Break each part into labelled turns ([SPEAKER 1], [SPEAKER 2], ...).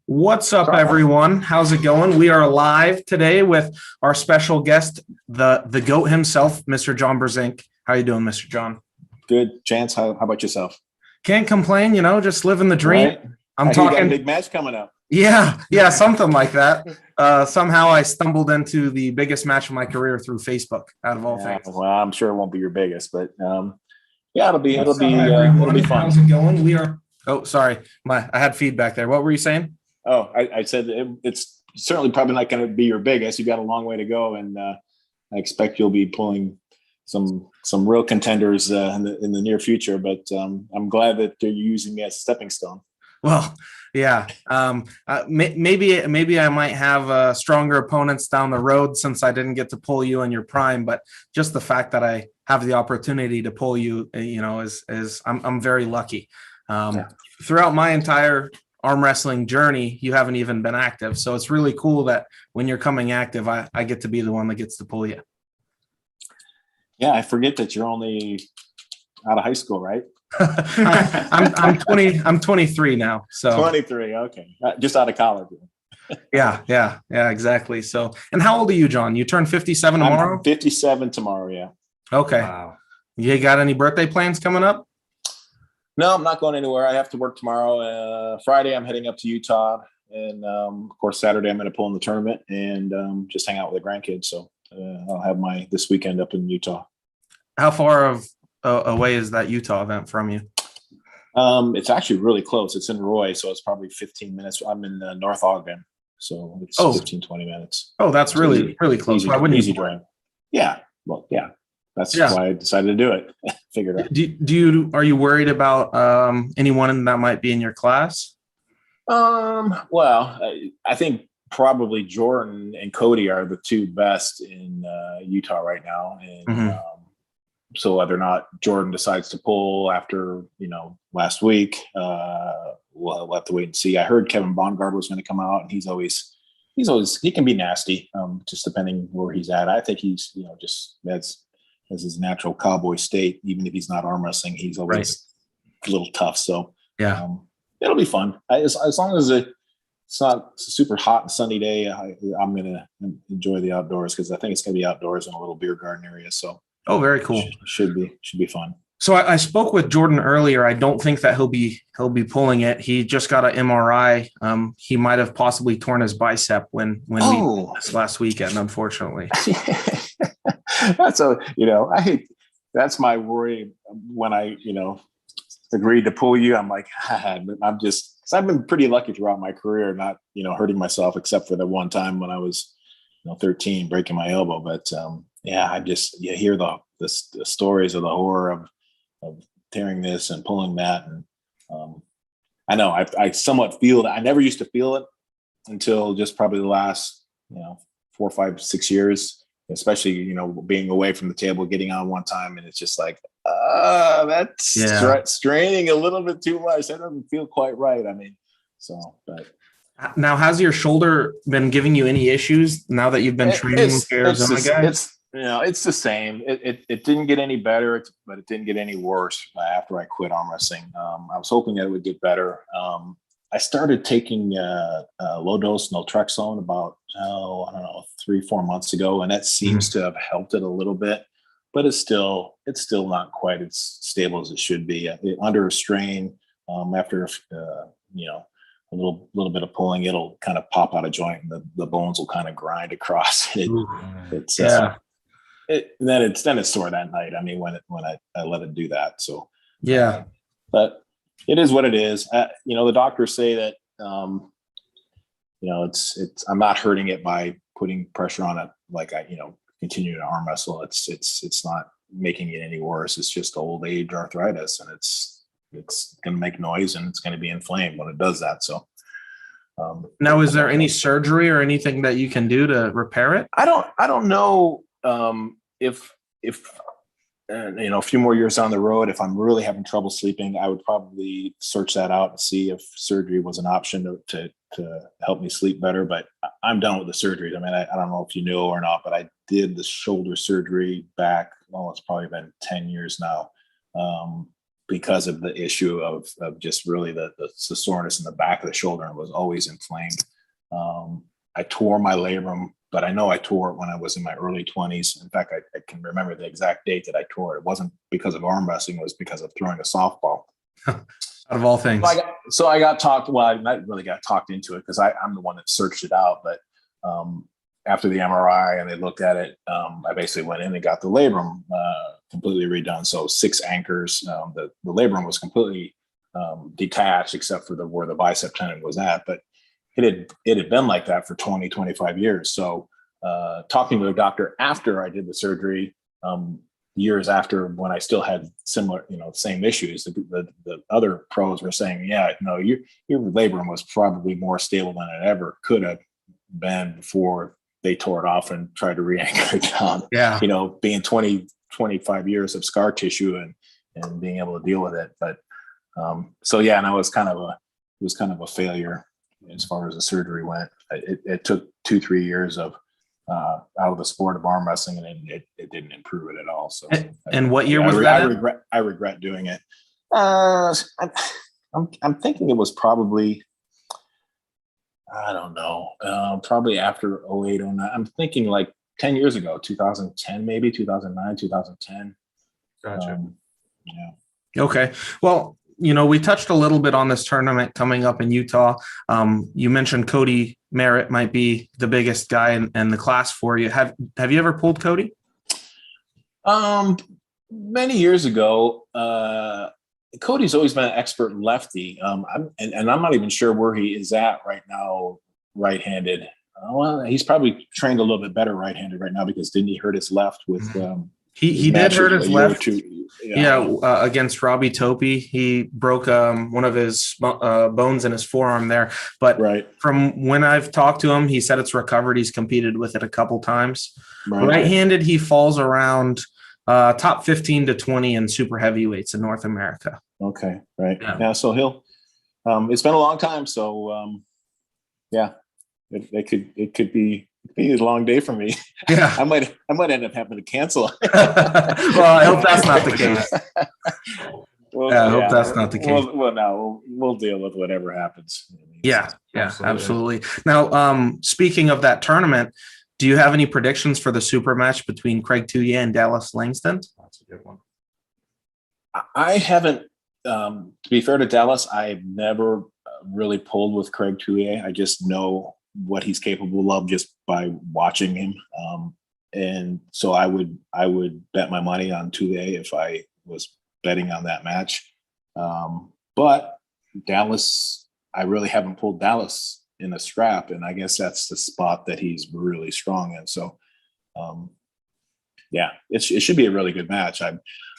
[SPEAKER 1] What's up, everyone? How's it going? We are live today with our special guest, the GOAT himself, Mr. John Brzenk. How you doing, Mr. John?
[SPEAKER 2] Good, Chance. How about yourself?
[SPEAKER 1] Can't complain, just living the dream.
[SPEAKER 2] Right.
[SPEAKER 1] I'm
[SPEAKER 2] You got a
[SPEAKER 1] talking.
[SPEAKER 2] big match coming up.
[SPEAKER 1] Yeah, something like that. Somehow I stumbled into the biggest match of my career through Facebook, out of all things.
[SPEAKER 2] Well, I'm sure it won't be your biggest, but yeah, it'll be
[SPEAKER 1] Everyone,
[SPEAKER 2] fun.
[SPEAKER 1] how's it going? We are. Oh, sorry, I had feedback there. What were you saying?
[SPEAKER 2] Oh, I said it's certainly probably not going to be your biggest. You've got a long way to go, and I expect you'll be pulling some real contenders in the near future. But I'm glad that they're using me as a stepping stone.
[SPEAKER 1] Well, yeah. Maybe I might have stronger opponents down the road since I didn't get to pull you in your prime. But just the fact that I have the opportunity to pull you, is I'm very lucky. Throughout my entire arm wrestling journey, you haven't even been active. So it's really cool that when you're coming active, I get to be the one that gets to pull you.
[SPEAKER 2] Yeah, I forget that you're only out of high school, right?
[SPEAKER 1] I'm 20. I'm 23 now. So
[SPEAKER 2] 23. Okay, just out of college.
[SPEAKER 1] Yeah, exactly. So, and how old are you, John? You turn 57 tomorrow?
[SPEAKER 2] I'm 57 tomorrow. Yeah.
[SPEAKER 1] Okay. Wow. You got any birthday plans coming up?
[SPEAKER 2] No, I'm not going anywhere. I have to work tomorrow. Friday, I'm heading up to Utah. And of course, Saturday, I'm going to pull in the tournament and just hang out with the grandkids. So I'll have this weekend up in Utah.
[SPEAKER 1] How far away is that Utah event from you?
[SPEAKER 2] It's actually really close. It's in Roy, so it's probably 15 minutes. I'm in North Ogden, so it's 15, 20 minutes.
[SPEAKER 1] Oh, that's really close. Why wouldn't
[SPEAKER 2] easy drive? Yeah. Well, yeah. That's why I decided to do it. Figured out.
[SPEAKER 1] Are you worried about anyone that might be in your class?
[SPEAKER 2] Well, I think probably Jordan and Cody are the two best in Utah right now, and so whether or not Jordan decides to pull after last week, we'll have to wait and see. I heard Kevin Bongard was going to come out, and he's always he can be nasty, just depending where he's at. I think he's just as his natural cowboy state, even if he's not arm wrestling, he's always a little tough. So
[SPEAKER 1] yeah,
[SPEAKER 2] it'll be fun. As long as it's not a super hot and sunny day, I'm going to enjoy the outdoors because I think it's going to be outdoors in a little beer garden area. So
[SPEAKER 1] very cool.
[SPEAKER 2] Should be fun. So
[SPEAKER 1] I spoke with Jordan earlier. I don't think that he'll be pulling it. He just got an MRI. He might have possibly torn his bicep when we did this last weekend, unfortunately.
[SPEAKER 2] That's my worry when I agreed to pull you. I'm like, because I've been pretty lucky throughout my career, not hurting myself except for the one time when I was 13 breaking my elbow. But I just hear the stories of the horror of tearing this and pulling that, and I know I somewhat feel that. I never used to feel it until just probably the last 4, 5, 6 years. Especially, being away from the table, getting on one time, and it's just like, that's straining a little bit too much. That doesn't feel quite right. I mean, but
[SPEAKER 1] now, has your shoulder been giving you any issues now that you've been training with Arizona guys?
[SPEAKER 2] It's the same. It didn't get any better, but it didn't get any worse after I quit arm wrestling. I was hoping that it would get better. I started taking low dose naltrexone about 3-4 months ago, and that seems to have helped it a little bit, but it's still not quite as stable as it should be. Under a strain, after a little bit of pulling, it'll kind of pop out of joint, and the bones will kind of grind across. Then it's sore that night. I mean, when I let it do that. So but it is what it is. The doctors say that I'm not hurting it by putting pressure on it like I continue to arm wrestle. It's not making it any worse. It's just old age arthritis, and it's going to make noise, and it's going to be inflamed when it does that. So
[SPEAKER 1] now, is there any surgery or anything that you can do to repair it?
[SPEAKER 2] I don't know if a few more years down the road, if I'm really having trouble sleeping, I would probably search that out and see if surgery was an option to help me sleep better. But I'm done with the surgeries. I mean, I don't know if you know or not, but I did the shoulder surgery back, it's probably been 10 years now. because of the issue of just really the soreness in the back of the shoulder, and was always inflamed. I tore my labrum, but I know I tore it when I was in my early 20s. In fact, I can remember the exact date that I tore it. It wasn't because of arm wrestling, it was because of throwing a softball.
[SPEAKER 1] Out of all things.
[SPEAKER 2] So I got talked, well, I not really got talked into it because I'm the one that searched it out. But after the MRI and they looked at it, I basically went in and got the labrum completely redone. So 6 anchors. The labrum was completely detached except for where the bicep tendon was at. But it had been like that for 20, 25 years. So talking to a doctor after I did the surgery, years after, when I still had similar, same issues, the other pros were saying, yeah, no, your labrum was probably more stable than it ever could have been before they tore it off and tried to re-anchor it down.
[SPEAKER 1] Yeah.
[SPEAKER 2] Being 20, 25 years of scar tissue and being able to deal with it. But so yeah, and it was kind of a failure as far as the surgery went. It took 2-3 years of out of the sport of arm wrestling, and it didn't improve it at all. So,
[SPEAKER 1] and what year was that?
[SPEAKER 2] I regret doing it. I'm thinking it was probably, I don't know, probably after 08, 09. I'm thinking like 10 years ago, 2010, maybe 2009, 2010.
[SPEAKER 1] Gotcha.
[SPEAKER 2] Yeah.
[SPEAKER 1] Okay. Well, we touched a little bit on this tournament coming up in Utah. You mentioned Cody Merritt might be the biggest guy in the class for you. Have you ever pulled Cody?
[SPEAKER 2] Many years ago. Cody's always been an expert lefty. I'm not even sure where he is at right now, right-handed. Well, he's probably trained a little bit better right-handed right now, because didn't he hurt his left with
[SPEAKER 1] he did hurt his left.
[SPEAKER 2] Yeah,
[SPEAKER 1] against Robbie Topi, he broke one of his bones in his forearm there. But from when I've talked to him, he said it's recovered. He's competed with it a couple times. Right-handed, he falls around top 15 to 20 in super heavyweights in North America.
[SPEAKER 2] Okay, right. Yeah, so he'll. It's been a long time, so yeah, it could be a long day for me.
[SPEAKER 1] Yeah,
[SPEAKER 2] I might end up having to cancel.
[SPEAKER 1] Well, I hope that's not the case. I hope that's not the case.
[SPEAKER 2] We'll deal with whatever happens.
[SPEAKER 1] Yeah, absolutely. Now, speaking of that tournament, do you have any predictions for the super match between Craig Tuie and Dallas Langston? That's a good one.
[SPEAKER 2] I haven't. To be fair to Dallas, I've never really pulled with Craig Tuie. I just know what he's capable of just by watching him. And so I would bet my money on Tuie if I was betting on that match. But Dallas, I really haven't pulled Dallas in a scrap, and I guess that's the spot that he's really strong in. So yeah, it should be a really good match.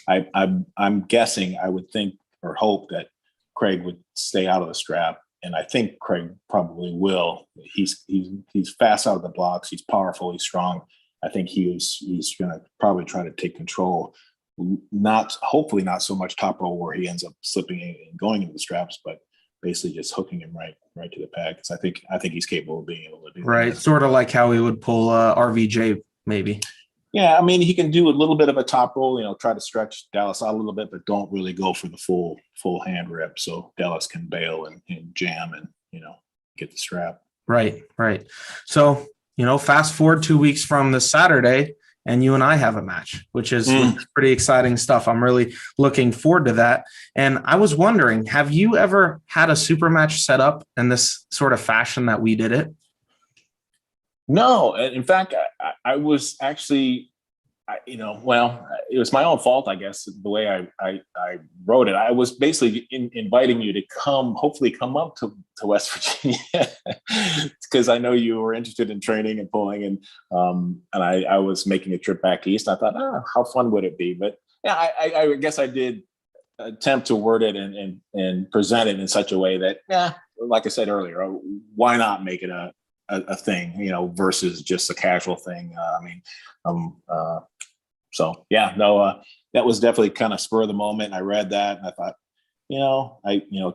[SPEAKER 2] I'm guessing, I would think or hope that Craig would stay out of the scrap. And I think Craig probably will. He's fast out of the blocks. He's powerful. He's strong. I think he's going to probably try to take control. Hopefully not so much top roll where he ends up slipping and going into the straps, but basically just hooking him right to the pad. Because I think he's capable of being able to do that.
[SPEAKER 1] Right, sort of like how he would pull RVJ maybe.
[SPEAKER 2] Yeah, I mean, he can do a little bit of a top roll, try to stretch Dallas out a little bit, but don't really go for the full hand rip. So Dallas can bail and jam and, get the strap.
[SPEAKER 1] Right. So, fast forward 2 weeks from this Saturday, and you and I have a match, which is pretty exciting stuff. I'm really looking forward to that. And I was wondering, have you ever had a super match set up in this sort of fashion that we did it?
[SPEAKER 2] No, in fact, I was actually, it was my own fault, I guess, the way I wrote it. I was basically inviting you to hopefully come up to West Virginia, because I know you were interested in training and pulling, and I was making a trip back east. I thought, how fun would it be? But yeah, I guess I did attempt to word it and present it in such a way that, like I said earlier, why not make it a thing, versus just a casual thing. So yeah, no, that was definitely kind of spur of the moment. I read that and I thought,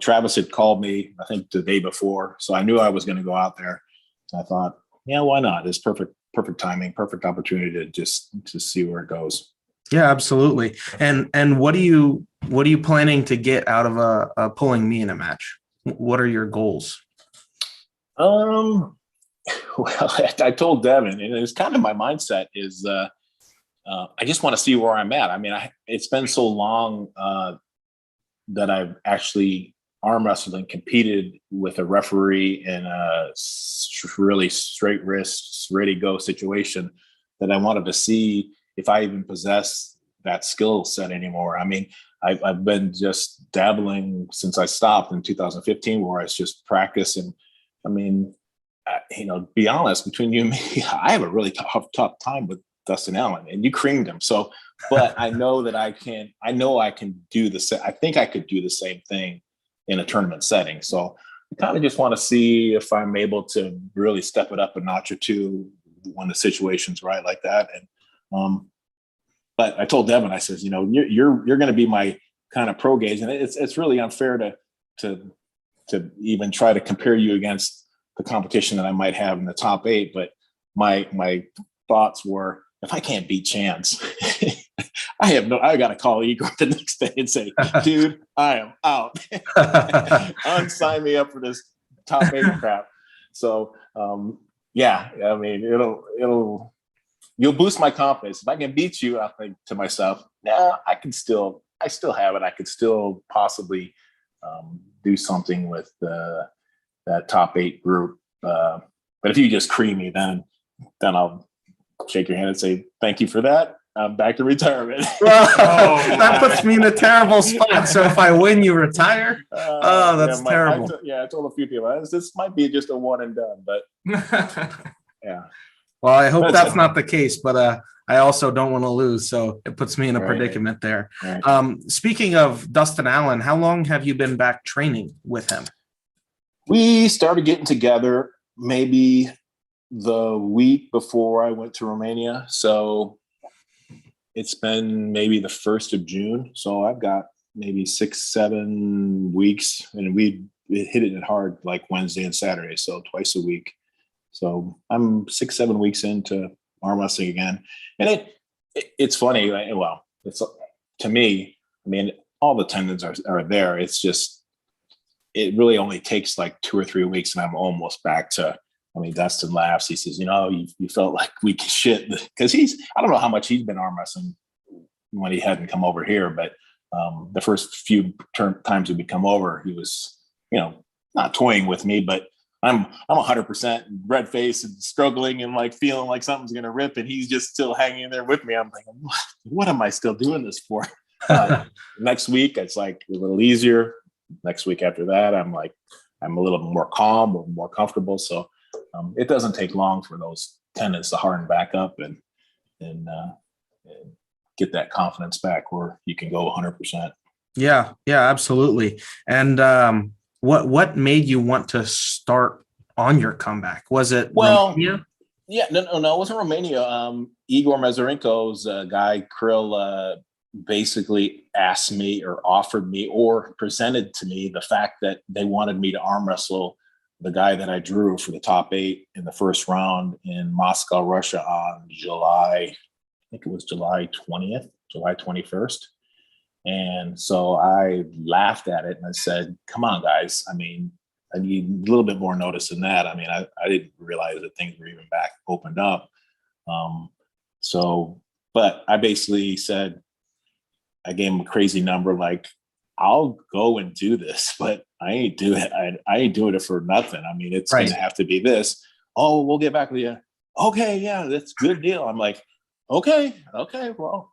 [SPEAKER 2] Travis had called me, I think the day before, so I knew I was going to go out there. So I thought, why not? It's perfect timing, perfect opportunity to see where it goes.
[SPEAKER 1] Yeah, absolutely. And what do you What are you planning to get out of a pulling me in a match? What are your goals?
[SPEAKER 2] Well, I told Devin, and it's kind of my mindset is I just want to see where I'm at. I mean, it's been so long that I've actually arm wrestled and competed with a referee in a really straight wrist, ready to go situation that I wanted to see if I even possess that skill set anymore. I mean, I've been just dabbling since I stopped in 2015, where I just practice. And I mean, be honest, between you and me, I have a really tough time with Dustin Allen, and you creamed him. So, but I know that I can do the same. I think I could do the same thing in a tournament setting. So I kind of just want to see if I'm able to really step it up a notch or two when the situation's right like that. And, but I told Devin, I says, you're going to be my kind of pro gauge. And it's really unfair to even try to compare you against the competition that I might have in the top 8. But my thoughts were, if I can't beat Chance, I got to call Igor the next day and say, dude, I am out. Unsign me up for this top 8 crap. So, yeah, I mean, you'll boost my confidence. If I can beat you, I think to myself, I still have it. I could still possibly do something with that top 8 group. But if you just cream me, then I'll shake your hand and say, thank you for that. I'm back to retirement.
[SPEAKER 1] That puts me in a terrible spot. So if I win, you retire? That's terrible.
[SPEAKER 2] I told a few people, this might be just a one and done, but yeah.
[SPEAKER 1] Well, I hope that's not the case, but I also don't want to lose. So it puts me in a predicament there. Right. Speaking of Dustin Allen, how long have you been back training with him?
[SPEAKER 2] We started getting together maybe the week before I went to Romania. So it's been maybe the 1st of June. So I've got maybe 6-7 weeks, and we hit it hard like Wednesday and Saturday. So twice a week. So I'm 6-7 weeks into arm wrestling again. And it's funny. It's to me, I mean, all the tendons are there. It's just, it really only takes like 2 or 3 weeks and I'm almost back to, I mean, Dustin laughs. He says, you felt like weak as shit, because I don't know how much he's been arm wrestling when he hadn't come over here, but the first few times he would come over, he was, not toying with me, but I'm 100% red face and struggling and like feeling like something's going to rip, and he's just still hanging there with me. I'm thinking, what am I still doing this for? Next week, it's like a little easier. Next week after that, I'm a little more calm or more comfortable. So it doesn't take long for those tendons to harden back up and get that confidence back where you can go 100%.
[SPEAKER 1] Yeah, absolutely. And what made you want to start on your comeback? Was it Romania?
[SPEAKER 2] Yeah, no, it wasn't Romania. Igor Mazurenko's guy, Krill, basically asked me or offered me or presented to me the fact that they wanted me to arm wrestle the guy that I drew for the top 8 in the first round in Moscow, Russia on July 20th, July 21st. And so I laughed at it and I said, come on, guys. I mean, I need a little bit more notice than that. I mean, I didn't realize that things were even back opened up. But I basically said, I gave him a crazy number, like, I'll go and do this, but I ain't doing it for nothing. I mean, it's going to have to be this. Oh, we'll get back with you. Okay, yeah, that's a good deal. I'm like, okay, well.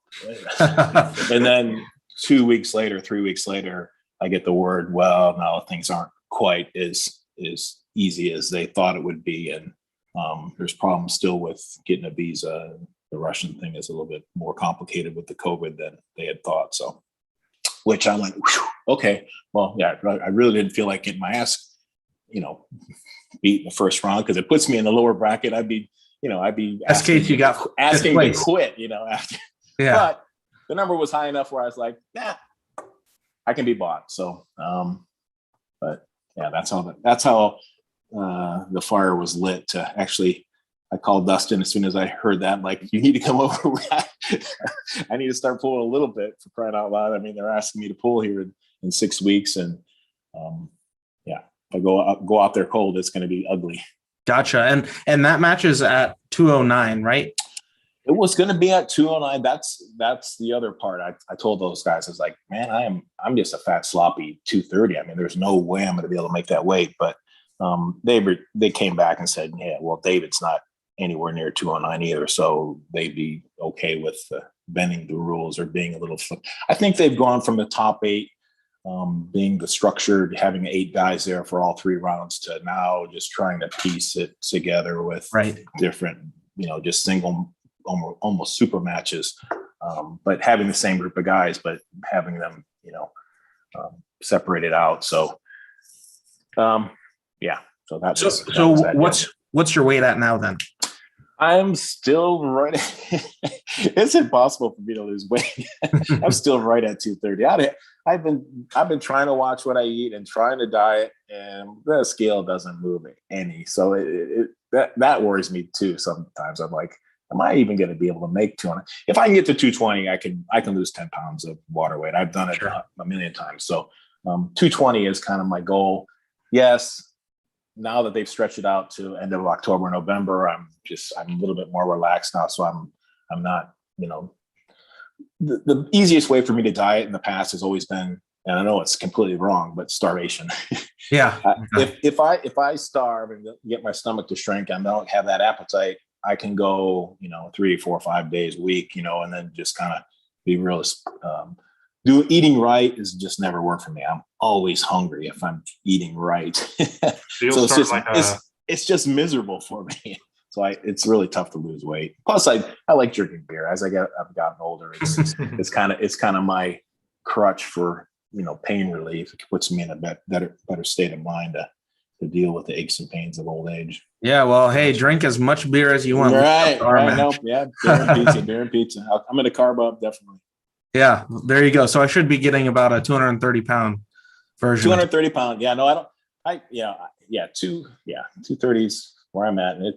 [SPEAKER 2] And then 3 weeks later, I get the word, well, no, things aren't quite as easy as they thought it would be. And there's problems still with getting a visa. The Russian thing is a little bit more complicated with the COVID than they had thought. So, which I'm like, okay, well, yeah, I really didn't feel like getting my ass, beat in the first round, because it puts me in the lower bracket. I'd be asking to quit, after. Yeah. But the number was high enough where I was like, I can be bought. So, but yeah, that's how the fire was lit to actually I called Dustin as soon as I heard that. Like, you need to come over. I need to start pulling a little bit, for crying out loud. I mean, they're asking me to pull here in 6 weeks, and if I go out there cold, it's going to be ugly.
[SPEAKER 3] Gotcha. And that match is at 209, right?
[SPEAKER 2] It was going to be at 209. That's the other part. I told those guys, I was like, man, I'm just a fat, sloppy 230. I mean, there's no way I'm going to be able to make that weight. But they came back and said, yeah, well, David's not anywhere near 209 either, so they'd be okay with bending the rules or being a little. I think they've gone from the top 8 being the structured, having 8 guys there for all 3 rounds, to now just trying to piece it together with different, just single, almost super matches, but having the same group of guys, but having them, separated out. So, So that's
[SPEAKER 3] what's your weight at now then?
[SPEAKER 2] I'm still right. It's impossible for me to lose weight. I'm still right at 230. I've been trying to watch what I eat and trying to diet, and the scale doesn't move any. So that worries me too. Sometimes I'm like, am I even going to be able to make 200? If I can get to 220, I can lose 10 pounds of water weight. I've done it a million times. So 220 is kind of my goal. Yes. Now that they've stretched it out to end of October, November, I'm a little bit more relaxed now. So I'm not, the easiest way for me to diet in the past has always been, and I know it's completely wrong, but starvation.
[SPEAKER 3] Yeah.
[SPEAKER 2] If I starve and get my stomach to shrink and I don't have that appetite, I can go, 3, 4, 5 days a week, and then just kind of be realist. Eating right is just never worked for me. I'm always hungry if I'm eating right. So it's just miserable for me. So it's really tough to lose weight. Plus, I like drinking beer. As I've gotten older, it's kind of my crutch for pain relief. It puts me in a better state of mind to deal with the aches and pains of old age.
[SPEAKER 3] Yeah, well, hey, drink as much beer as you want.
[SPEAKER 2] Right. No, yeah, beer and pizza. I'm going to carb up, definitely.
[SPEAKER 3] Yeah, there you go. So I should be getting about a 230 pound version.
[SPEAKER 2] 230 pound. Yeah, no, I don't. 230 is where I'm at, and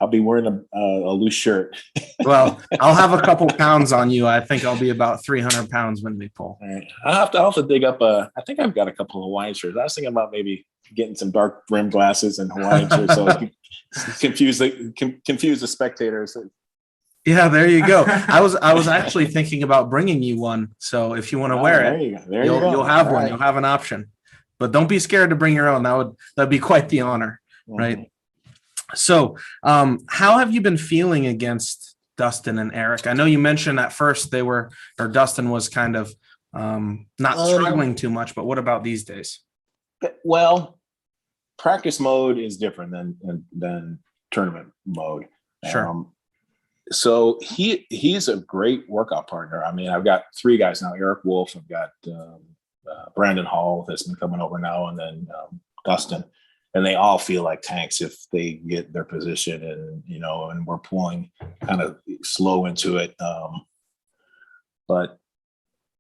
[SPEAKER 2] I'll be wearing a loose shirt.
[SPEAKER 3] Well, I'll have a couple pounds on you. I think I'll be about 300 pounds when we pull.
[SPEAKER 2] All right. I'll have to dig up I think I've got a couple of Hawaiian shirts. I was thinking about maybe getting some dark rim glasses and Hawaiian shirts so I can confuse the spectators.
[SPEAKER 3] Yeah, there you go. I was actually thinking about bringing you one. So if you want to wear it, you'll have one. Right. You'll have an option. But don't be scared to bring your own. That'd be quite the honor, right? So, how have you been feeling against Dustin and Eric? I know you mentioned at first Dustin was kind of not struggling too much, but what about these days?
[SPEAKER 2] Well, practice mode is different than tournament mode.
[SPEAKER 3] Sure.
[SPEAKER 2] So he's a great workout partner. I mean, I've got 3 guys now: Eric Wolf, I've got Brandon Hall that's been coming over now, and then Dustin. And they all feel like tanks if they get their position, and we're pulling kind of slow into it. But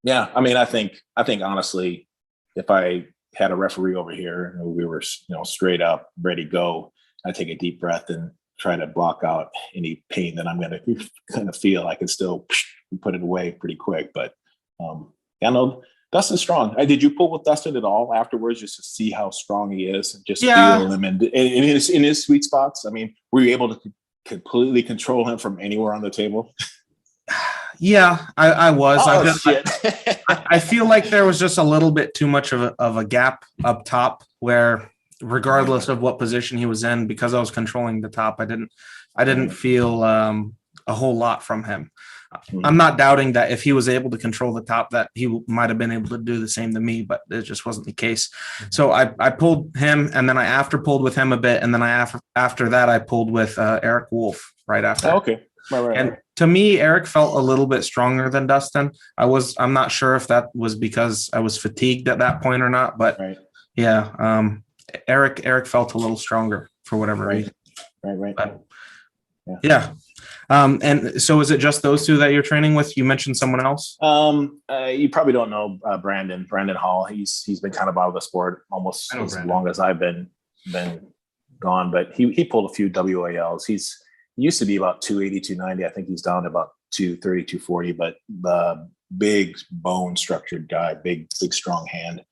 [SPEAKER 2] yeah, I mean, I think honestly, if I had a referee over here and we were, straight up ready to go, I'd take a deep breath and try to block out any pain that I'm going to kind of feel. I can still put it away pretty quick, but I know Dustin's strong. Did you pull with Dustin at all afterwards, just to see how strong he is, and just feel him in his sweet spots? I mean, were you able to completely control him from anywhere on the table?
[SPEAKER 3] Yeah, I was.
[SPEAKER 2] Shit.
[SPEAKER 3] I feel like there was just a little bit too much of a gap up top, where regardless of what position he was in, because I was controlling the top, I didn't feel a whole lot from him. I'm not doubting that if he was able to control the top, that he might have been able to do the same to me, but it just wasn't the case. So I pulled him, and then I pulled with him a bit, and then after that I pulled with Eric Wolf right after.
[SPEAKER 2] Oh, okay. Right.
[SPEAKER 3] And to me, Eric felt a little bit stronger than Dustin. I'm not sure if that was because I was fatigued at that point or not, but yeah, Eric felt a little stronger for whatever reason.
[SPEAKER 2] Right.
[SPEAKER 3] But, yeah. And so is it just those 2 that you're training with? You mentioned someone else.
[SPEAKER 2] You probably don't know Brandon Hall. He's been kind of out of the sport almost as long as I've been gone, but he pulled a few WALs. He used to be about 280, 290. I think he's down to about 230, 240, but the big bone structured guy, big strong hand.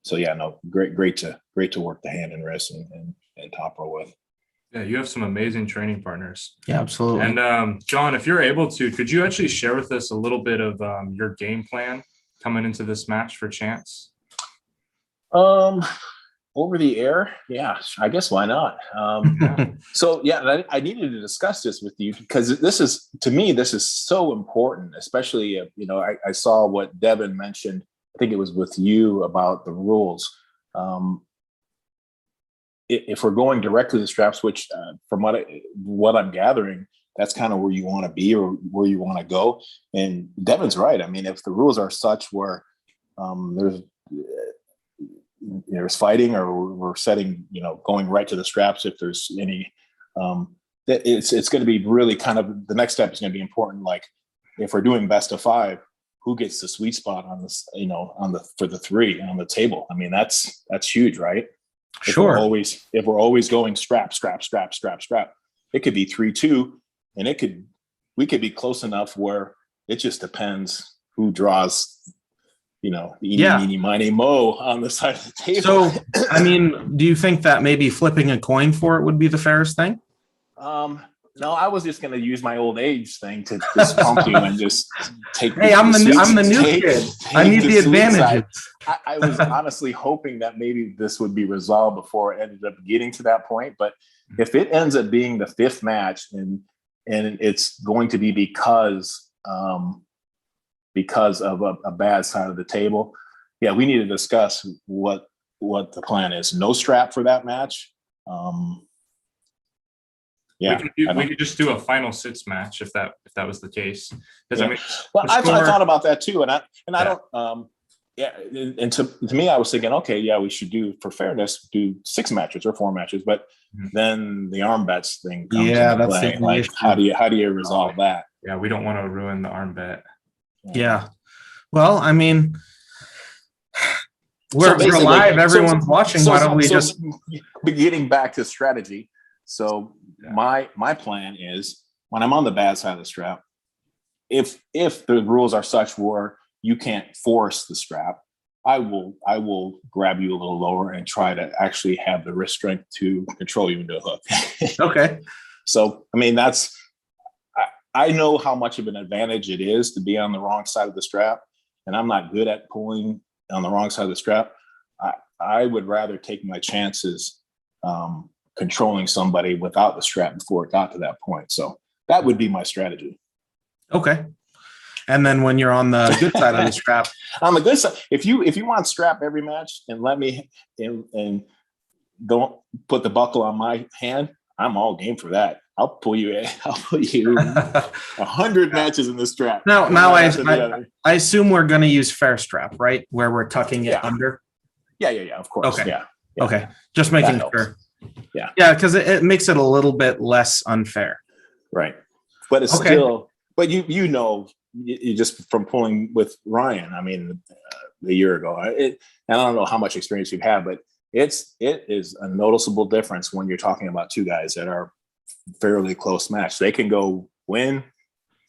[SPEAKER 2] So yeah, no, great to work the hand and wrist and top row with.
[SPEAKER 4] Yeah, you have some amazing training partners.
[SPEAKER 3] Yeah, absolutely.
[SPEAKER 4] And John, if you're able to, could you actually share with us a little bit of your game plan coming into this match for Chance?
[SPEAKER 2] Over the air, yeah, I guess why not? So yeah, I needed to discuss this with you because this is so important, especially I saw what Devin mentioned. I think it was with you about the rules. If we're going directly to the straps, which from what I'm gathering, that's kind of where you want to be or where you want to go. And Devin's right. I mean, if the rules are such where there's fighting or we're setting, going right to the straps, if there's any, it's going to be really kind of the next step is going to be important. Like if we're doing best of 5, who gets the sweet spot on this, for the 3 on the table? I mean, that's huge, right?
[SPEAKER 3] Sure.
[SPEAKER 2] If we're always going strap, it could be 3-2, and we could be close enough where it just depends who draws, eeny, miny, mo on the side of the table.
[SPEAKER 3] So, I mean, do you think that maybe flipping a coin for it would be the fairest thing?
[SPEAKER 2] No, I was just going to use my old age thing to just pump you and just take.
[SPEAKER 3] Hey, I'm the new kid. I need the advantages.
[SPEAKER 2] I was honestly hoping that maybe this would be resolved before it ended up getting to that point. But if it ends up being the 5th match and it's going to be because of a bad side of the table, yeah, we need to discuss what the plan is. No strap for that match. Yeah,
[SPEAKER 4] we could just do a final 6 match if that was the case. Because
[SPEAKER 2] I thought about that too, and I don't. And to me, I was thinking, okay, yeah, we should do, for fairness, do 6 matches or 4 matches, but then the arm bets thing comes into play. Like, how do you resolve that?
[SPEAKER 4] Yeah, we don't want to ruin the arm bet.
[SPEAKER 3] Yeah. Well, I mean, we're live. Everyone's watching. Why don't we just
[SPEAKER 2] getting back to strategy? So my plan is when I'm on the bad side of the strap, if the rules are such where you can't force the strap, I will grab you a little lower and try to actually have the wrist strength to control you into a hook.
[SPEAKER 3] Okay.
[SPEAKER 2] So, I mean, I know how much of an advantage it is to be on the wrong side of the strap, and I'm not good at pulling on the wrong side of the strap. I would rather take my chances controlling somebody without the strap before it got to that point. So that would be my strategy.
[SPEAKER 3] Okay. And then when you're on the good side of the strap,
[SPEAKER 2] on the good side, if you want strap every match and let me and don't put the buckle on my hand, I'm all game for that. I'll pull you 100 matches in the strap.
[SPEAKER 3] Now I assume we're going to use fair strap, right? Where we're tucking it under.
[SPEAKER 2] Yeah. Of course.
[SPEAKER 3] Okay.
[SPEAKER 2] Yeah.
[SPEAKER 3] Okay. Just making sure.
[SPEAKER 2] Yeah.
[SPEAKER 3] Yeah. Cause it makes it a little bit less unfair.
[SPEAKER 2] Right. But it's still, but you just from pulling with Ryan, I mean, a year ago, and I don't know how much experience you've had, but it is a noticeable difference when you're talking about 2 guys that are fairly close match. They can go win,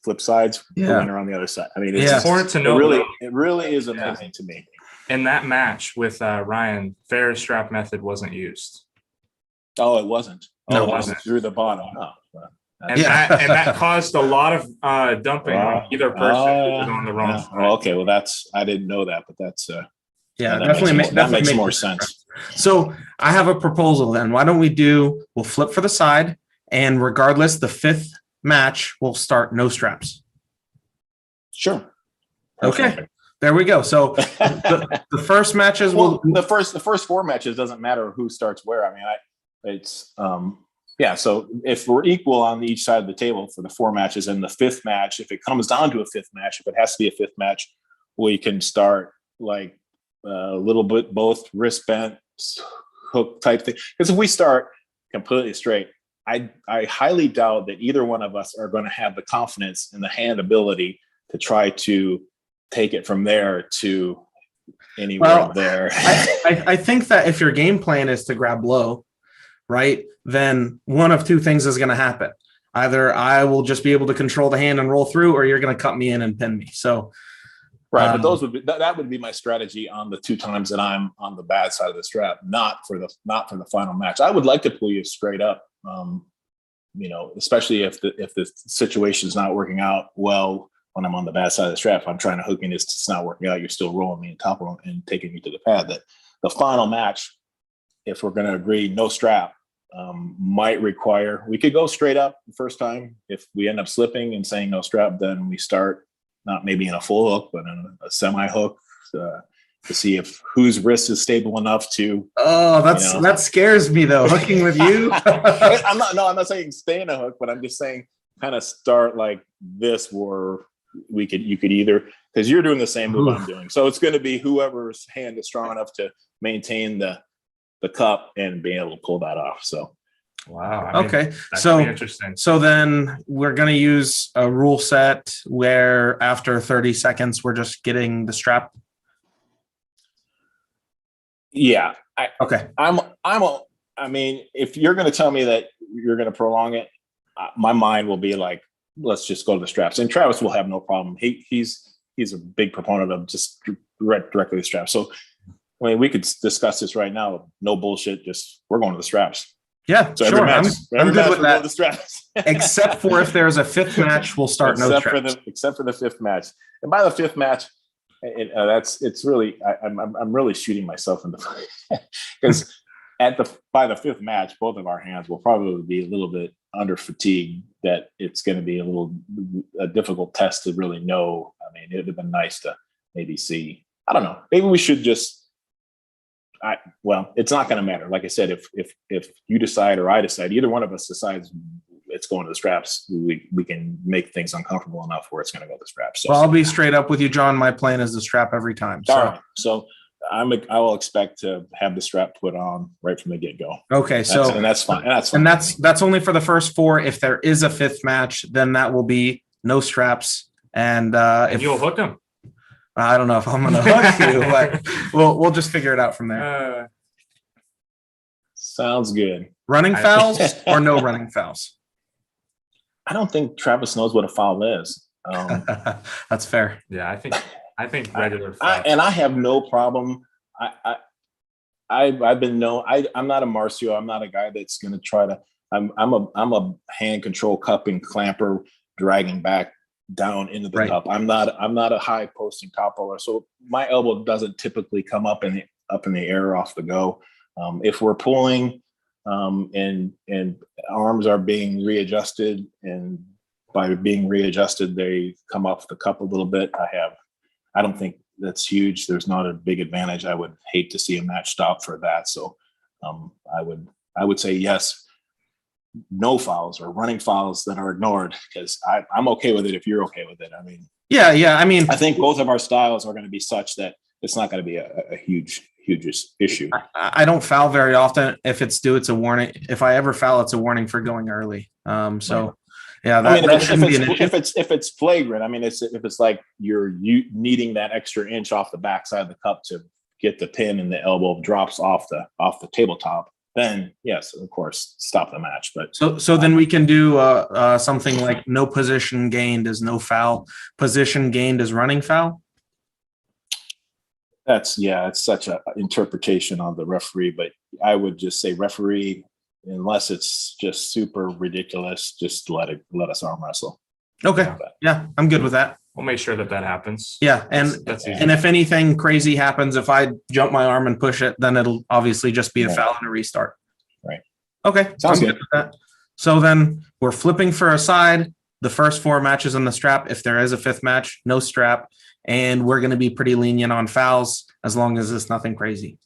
[SPEAKER 2] flip sides, the winner on the other side. I mean, it's
[SPEAKER 4] important to know.
[SPEAKER 2] It really is amazing to me.
[SPEAKER 4] In that match with Ryan, fair strap method wasn't used.
[SPEAKER 2] Oh, it wasn't.
[SPEAKER 4] No,
[SPEAKER 2] it wasn't through the bottom. Oh, well.
[SPEAKER 4] And that caused a lot of dumping on either person who was on the wrong side.
[SPEAKER 2] Oh, okay, well, I didn't know that, but that's
[SPEAKER 3] that
[SPEAKER 2] makes more sense.
[SPEAKER 3] So I have a proposal then. Why don't we'll flip for the side, and regardless, the 5th match will start no straps.
[SPEAKER 2] Sure.
[SPEAKER 3] Okay. There we go. So the first matches
[SPEAKER 2] the first 4 matches doesn't matter who starts where. I mean, it's so if we're equal on each side of the table for the 4 matches, and the 5th match, if it comes down to a 5th match, if it has to be a 5th match, we can start like a little bit both wrist bent hook type thing. Because if we start completely straight, I highly doubt that either one of us are going to have the confidence and the hand ability to try to take it from there to anywhere there.
[SPEAKER 3] I think that if your game plan is to grab low, right, then one of two things is going to happen. Either I will just be able to control the hand and roll through, or you're going to cut me in and pin me. So,
[SPEAKER 2] right. But those would be that would be my strategy on the 2 times that I'm on the bad side of the strap, not for the final match. I would like to pull you straight up, especially if the situation is not working out well when I'm on the bad side of the strap. If I'm trying to hook in, it's not working out. You're still rolling me in top rope and taking me to the pad. That the final match, if we're going to agree no strap, might require, we could go straight up the first time. If we end up slipping and saying no strap, then we start not maybe in a full hook, but in a semi hook to see if whose wrist is stable enough to.
[SPEAKER 3] Oh, that scares me though. Hooking with you.
[SPEAKER 2] I'm not saying stay in a hook, but I'm just saying kind of start like this, where you could either, because you're doing the same move I'm doing. So it's going to be whoever's hand is strong enough to maintain the cup and being able to pull that off. So,
[SPEAKER 4] wow.
[SPEAKER 3] Okay. So
[SPEAKER 4] interesting.
[SPEAKER 3] So then we're going to use a rule set where after 30 seconds, we're just getting the strap.
[SPEAKER 2] Yeah.
[SPEAKER 3] Okay.
[SPEAKER 2] I mean, if you're going to tell me that you're going to prolong it, my mind will be like, let's just go to the straps. And Travis will have no problem. He's a big proponent of just directly the straps. So, I mean, we could discuss this right now. No bullshit. Just we're going to the straps.
[SPEAKER 3] Yeah,
[SPEAKER 2] so
[SPEAKER 3] sure.
[SPEAKER 2] I'm
[SPEAKER 3] good with that.
[SPEAKER 2] The straps.
[SPEAKER 3] Except for if there's a 5th match, we'll start no straps.
[SPEAKER 2] Except for the 5th match. And by the 5th match, it's really I'm really shooting myself in the foot because by the 5th match, both of our hands will probably be a little bit under fatigue. That it's going to be a difficult test to really know. I mean, it'd have been nice to maybe see. I don't know. Maybe we should just. It's not going to matter. Like I said, if you decide or I decide, either one of us decides it's going to the straps, we can make things uncomfortable enough where it's going to go to the straps. So,
[SPEAKER 3] I'll be straight up with you, John. My plan is the strap every time.
[SPEAKER 2] All right. So I will expect to have the strap put on right from the get go.
[SPEAKER 3] Okay.
[SPEAKER 2] And that's fine.
[SPEAKER 3] And that's only for the first 4. If there is a 5th match, then that will be no straps. And if
[SPEAKER 4] you'll hook them.
[SPEAKER 3] I don't know if I'm going to hook you, but we'll just figure it out from there.
[SPEAKER 2] Sounds good.
[SPEAKER 3] Running fouls or no running fouls?
[SPEAKER 2] I don't think Travis knows what a foul is.
[SPEAKER 3] That's fair.
[SPEAKER 4] Yeah, I think regular foul.
[SPEAKER 2] And I have no problem. I've been known. I'm not a Marcio. I'm not a guy that's going to try to. I'm a hand control cupping clamper, dragging back down into the cup. I'm not a high posting top roller, so my elbow doesn't typically come up in the air off the go. If we're pulling and arms are being readjusted, and by being readjusted they come off the cup a little bit, I don't think that's huge. There's not a big advantage. I would hate to see a match stop for that. So I would say yes. No fouls or running fouls that are ignored, because I'm okay with it if you're okay with it. I mean,
[SPEAKER 3] yeah. I mean,
[SPEAKER 2] I think both of our styles are going to be such that it's not going to be a huge issue.
[SPEAKER 3] I don't foul very often. If it's due, it's a warning. If I ever foul, it's a warning for going early. Yeah, that shouldn't be an issue.
[SPEAKER 2] If it's flagrant, I mean, if it's like you needing that extra inch off the backside of the cup to get the pin and the elbow drops off the tabletop, then yes, of course, stop the match. But
[SPEAKER 3] so then we can do something like no position gained is no foul, position gained is running foul.
[SPEAKER 2] It's such an interpretation on the referee, but I would just say referee, unless it's just super ridiculous, just let us arm wrestle.
[SPEAKER 3] Okay, yeah, I'm good with that.
[SPEAKER 4] We'll make sure that happens.
[SPEAKER 3] Yeah, and if anything crazy happens, if I jump my arm and push it, then it'll obviously just be a foul and a restart.
[SPEAKER 2] Right.
[SPEAKER 3] Okay,
[SPEAKER 2] sounds good.
[SPEAKER 3] With that. So then we're flipping for a side. The first 4 matches on the strap. If there is a 5th match, no strap, and we're going to be pretty lenient on fouls as long as it's nothing crazy.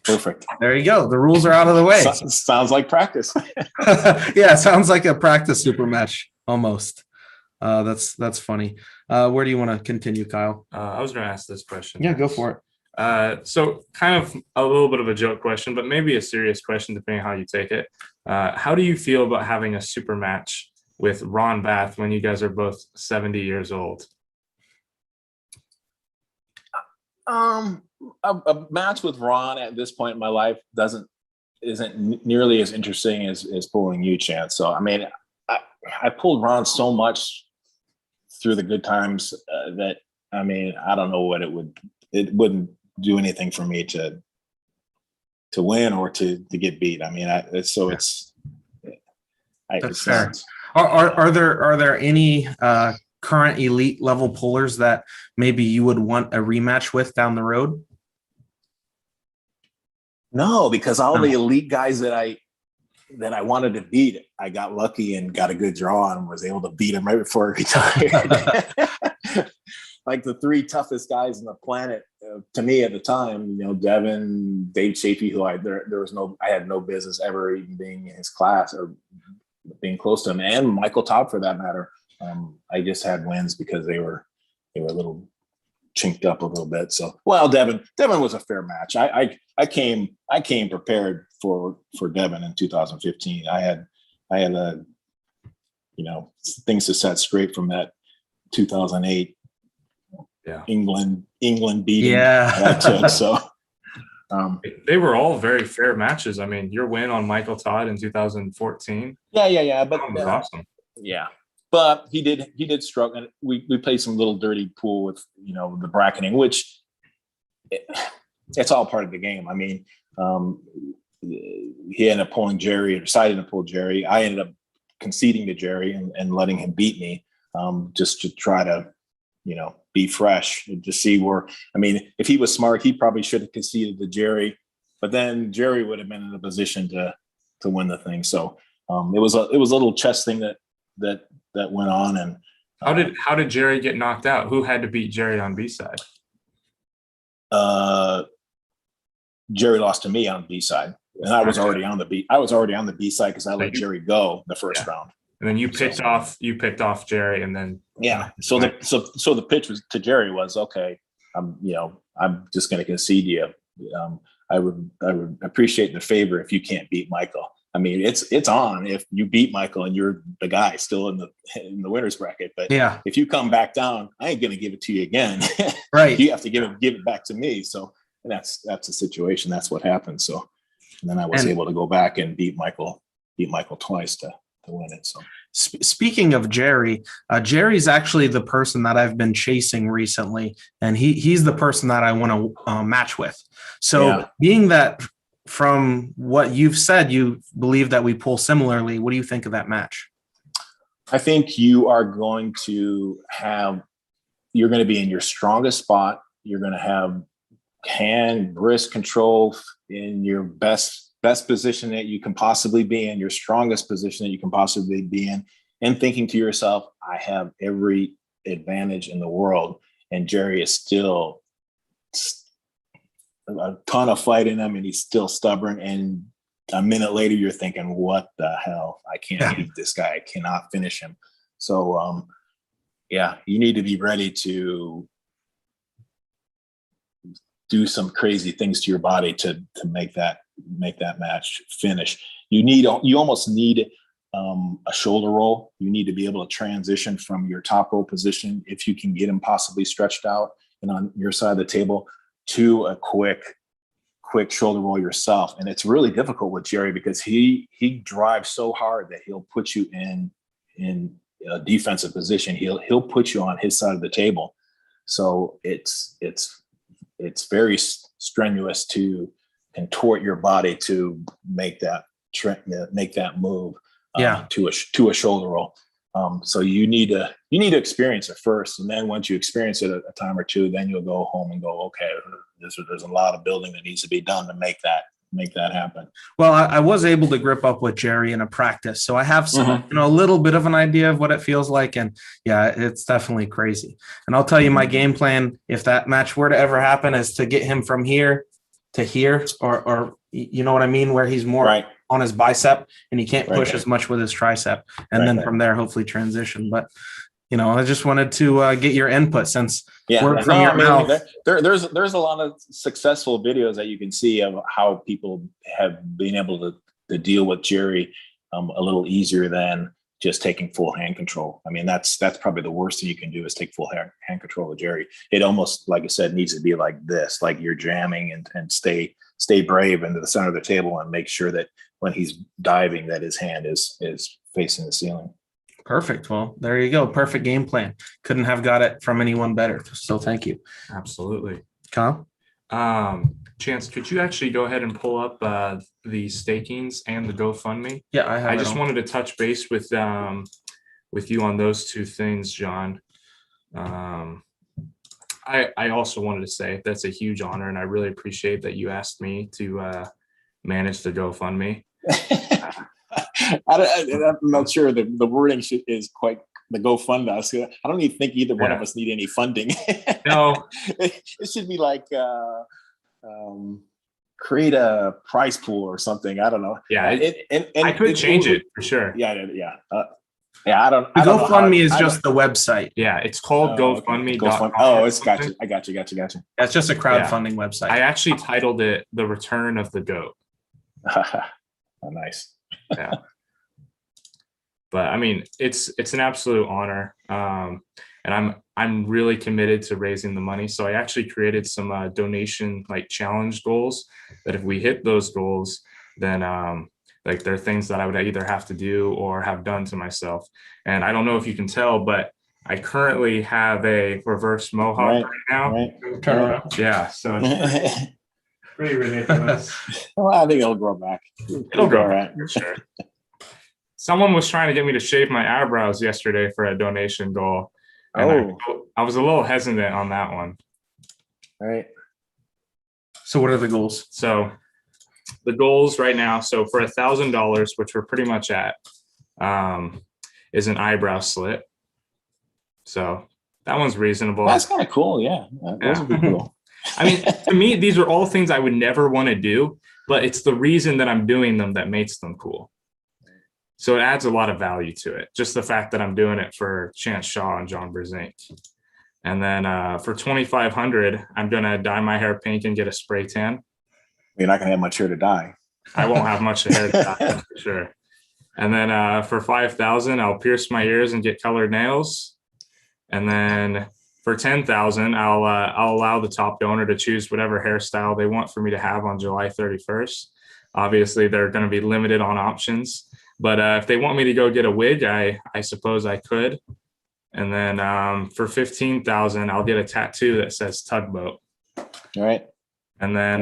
[SPEAKER 2] Perfect.
[SPEAKER 3] There you go. The rules are out of the way.
[SPEAKER 2] Sounds like practice.
[SPEAKER 3] Yeah, sounds like a practice super match almost. That's funny. Where do you want to continue, Kyle?
[SPEAKER 4] I was going to ask this question.
[SPEAKER 3] Yeah, go for it.
[SPEAKER 4] So kind of a little bit of a joke question, but maybe a serious question depending on how you take it. How do you feel about having a super match with Ron Bath when you guys are both 70 years old?
[SPEAKER 2] A match with Ron at this point in my life doesn't nearly as interesting as pulling you, Chance. So I mean, I pulled Ron so much through the good times that I mean, I don't know what it wouldn't do anything for me to win or to get beat. I mean, that's
[SPEAKER 3] fair. Are there any current elite level pullers that maybe you would want a rematch with down the road?
[SPEAKER 2] No, because all the elite guys that I wanted to beat, I got lucky and got a good draw and was able to beat them right before I retired. Like the 3 toughest guys on the planet to me at the time, Devin, Dave Chafee, who I had no business ever even being in his class or being close to him, and Michael Todd for that matter. I just had wins because they were a little chinked up a little bit. So, well, Devin was a fair match. I came prepared for Devin in 2015. I had things to set straight from that 2008 England beating that I took. So
[SPEAKER 4] they were all very fair matches. I mean, your win on Michael Todd in 2014.
[SPEAKER 2] Yeah. But
[SPEAKER 4] that was awesome.
[SPEAKER 2] Yeah. But he did struggle. And we played some little dirty pool with, the bracketing, which it's all part of the game. I mean, he ended up pulling Jerry, or decided to pull Jerry. I ended up conceding to Jerry and letting him beat me, just to try to, be fresh and to see where, I mean, if he was smart, he probably should have conceded to Jerry, but then Jerry would have been in a position to win the thing. So it was a little chess thing that went on. And
[SPEAKER 4] how did Jerry get knocked out? Who had to beat Jerry on B side?
[SPEAKER 2] Jerry lost to me on B side, and I was already on the B. I was already on the B side because I let Jerry go the first round.
[SPEAKER 4] And then you picked off Jerry, and then
[SPEAKER 2] So the pitch was to Jerry was, okay, I'm just going to concede you. I would appreciate the favor if you can't beat Michael. I mean, it's on if you beat Michael and you're the guy still in the winner's bracket. But if you come back down, I ain't going to give it to you again.
[SPEAKER 3] Right.
[SPEAKER 2] You have to give it back to me. So that's the situation. That's what happened. So, and then I was able to go back and beat Michael twice to win it. So
[SPEAKER 3] speaking of Jerry, Jerry's actually the person that I've been chasing recently, and he's the person that I want to match with. So being that from what you've said, you believe that we pull similarly, what do you think of that match?
[SPEAKER 2] I think you are going to be in your strongest spot. You're going to have hand wrist control in your best position that you can possibly be in, your strongest position that you can possibly be in, and thinking to yourself, I have every advantage in the world. And Jerry is still a ton of fight in him, and he's still stubborn. And a minute later, you're thinking, what the hell? I can't beat this guy. I cannot finish him. So, you need to be ready to do some crazy things to your body to make that match finish. You almost need a shoulder roll. You need to be able to transition from your top roll position, if you can get him possibly stretched out and on your side of the table, to a quick shoulder roll yourself. And it's really difficult with Jerry because he drives so hard that he'll put you in a defensive position. He'll put you on his side of the table. So it's very strenuous to contort your body to make that move to a shoulder roll. So you need to experience it first, and then once you experience it a time or two, then you'll go home and go, okay, there's a lot of building that needs to be done to make that happen.
[SPEAKER 3] Well, I was able to grip up with Jerry in a practice, so I have some, a little bit of an idea of what it feels like, and it's definitely crazy. And I'll tell you, my game plan, if that match were to ever happen, is to get him from here to here, or you know what I mean, where he's more on his bicep and he can't push as much with his tricep, and then from there hopefully transition. But I just wanted to get your input, since word from your mouth.
[SPEAKER 2] There's a lot of successful videos that you can see of how people have been able to deal with Jerry a little easier than just taking full hand control. I mean, that's probably the worst thing you can do, is take full hand control of Jerry. It almost, like I said, needs to be like this, like you're jamming and stay stay brave into the center of the table and make sure that when he's diving, that his hand is facing the ceiling.
[SPEAKER 3] Perfect. Well, there you go. Perfect game plan. Couldn't have got it from anyone better. So thank you.
[SPEAKER 4] Absolutely.
[SPEAKER 3] Kyle?
[SPEAKER 4] Chance, could you actually go ahead and pull up the stakings and the GoFundMe?
[SPEAKER 3] Yeah, I have.
[SPEAKER 4] I just wanted to touch base with you on those two things, John. I also wanted to say that's a huge honor, and I really appreciate that you asked me to manage the GoFundMe.
[SPEAKER 2] I'm not sure the wording is quite the GoFund us. I don't even think either one of us need any funding.
[SPEAKER 4] No,
[SPEAKER 2] it should be like create a prize pool or something. I don't know.
[SPEAKER 4] Yeah, I could change it for sure.
[SPEAKER 2] Yeah. I don't.
[SPEAKER 3] The
[SPEAKER 2] I don't know
[SPEAKER 3] GoFundMe is just the website.
[SPEAKER 4] Yeah, it's called GoFundMe.com.
[SPEAKER 2] Oh, it's got you. I got you.
[SPEAKER 3] That's just a crowdfunding website.
[SPEAKER 4] I actually titled it "The Return of the Goat."
[SPEAKER 2] Oh, nice.
[SPEAKER 4] Yeah. But I mean, it's an absolute honor, and I'm really committed to raising the money. So I actually created some donation challenge goals that if we hit those goals, then there are things that I would either have to do or have done to myself. And I don't know if you can tell, but I currently have a reverse mohawk right now.
[SPEAKER 2] Right.
[SPEAKER 3] Turn around.
[SPEAKER 4] Yeah, so it's pretty ridiculous.
[SPEAKER 2] Well, I think it'll grow back.
[SPEAKER 4] It'll grow back for sure. Someone was trying to get me to shave my eyebrows yesterday for a donation goal. And I was a little hesitant on that one.
[SPEAKER 2] All right.
[SPEAKER 3] So what are the goals?
[SPEAKER 4] So the goals right now, so for $1,000, which we're pretty much at, is an eyebrow slit. So that one's reasonable.
[SPEAKER 2] That's kind of cool. Yeah. Those would be cool.
[SPEAKER 4] I mean, to me, these are all things I would never want to do, but it's the reason that I'm doing them that makes them cool. So it adds a lot of value to it. Just the fact that I'm doing it for Chance Shaw and John Brzenk. And then for $2,500, I'm going to dye my hair pink and get a spray tan.
[SPEAKER 2] You're not going to have much hair to dye.
[SPEAKER 4] I won't have much hair to dye, that's for sure. And then for $5,000, I'll pierce my ears and get colored nails. And then for $10,000, I'll allow the top donor to choose whatever hairstyle they want for me to have on July 31st. Obviously, they're going to be limited on options. But if they want me to go get a wig, I suppose I could. And then for $15,000, I'll get a tattoo that says Tugboat.
[SPEAKER 2] All right.
[SPEAKER 4] And then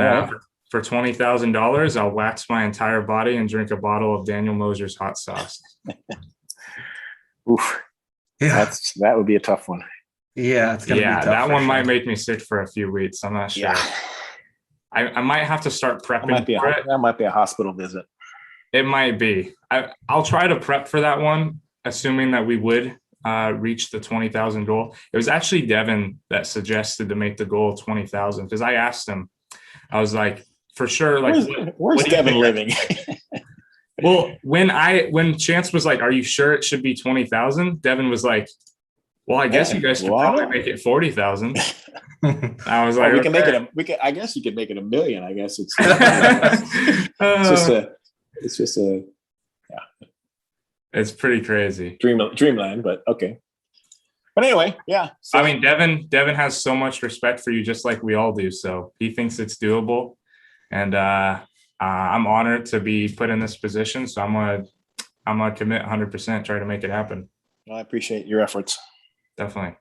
[SPEAKER 4] for $20,000, I'll wax my entire body and drink a bottle of Daniel Moser's hot sauce.
[SPEAKER 2] Oof.
[SPEAKER 3] Yeah.
[SPEAKER 2] That would be a tough one.
[SPEAKER 3] Yeah, it's gonna be tough
[SPEAKER 4] that one
[SPEAKER 3] sure.
[SPEAKER 4] might make me sick for a few weeks. I'm not sure.
[SPEAKER 2] Yeah.
[SPEAKER 4] I might have to start prepping for it.
[SPEAKER 2] That might be a hospital visit.
[SPEAKER 4] It might be. I'll try to prep for that one, assuming that we would reach the 20,000 goal. It was actually Devin that suggested to make the goal 20,000 because I asked him. I was like, for sure.
[SPEAKER 2] Where's Devin living?
[SPEAKER 4] Well, when Chance was like, "Are you sure it should be 20,000?" Devin was like, "Well, I guess you guys could probably make it 40,000." I was like,
[SPEAKER 2] we can make it. I guess you could make it $1 million. I guess it's just a
[SPEAKER 4] it's pretty crazy.
[SPEAKER 2] Dreamland, but okay. But anyway, yeah. So,
[SPEAKER 4] I mean, Devin has so much respect for you, just like we all do. So he thinks it's doable, and I'm honored to be put in this position. So I'm gonna commit 100%, try to make it happen.
[SPEAKER 2] well, I appreciate your efforts.
[SPEAKER 4] Definitely.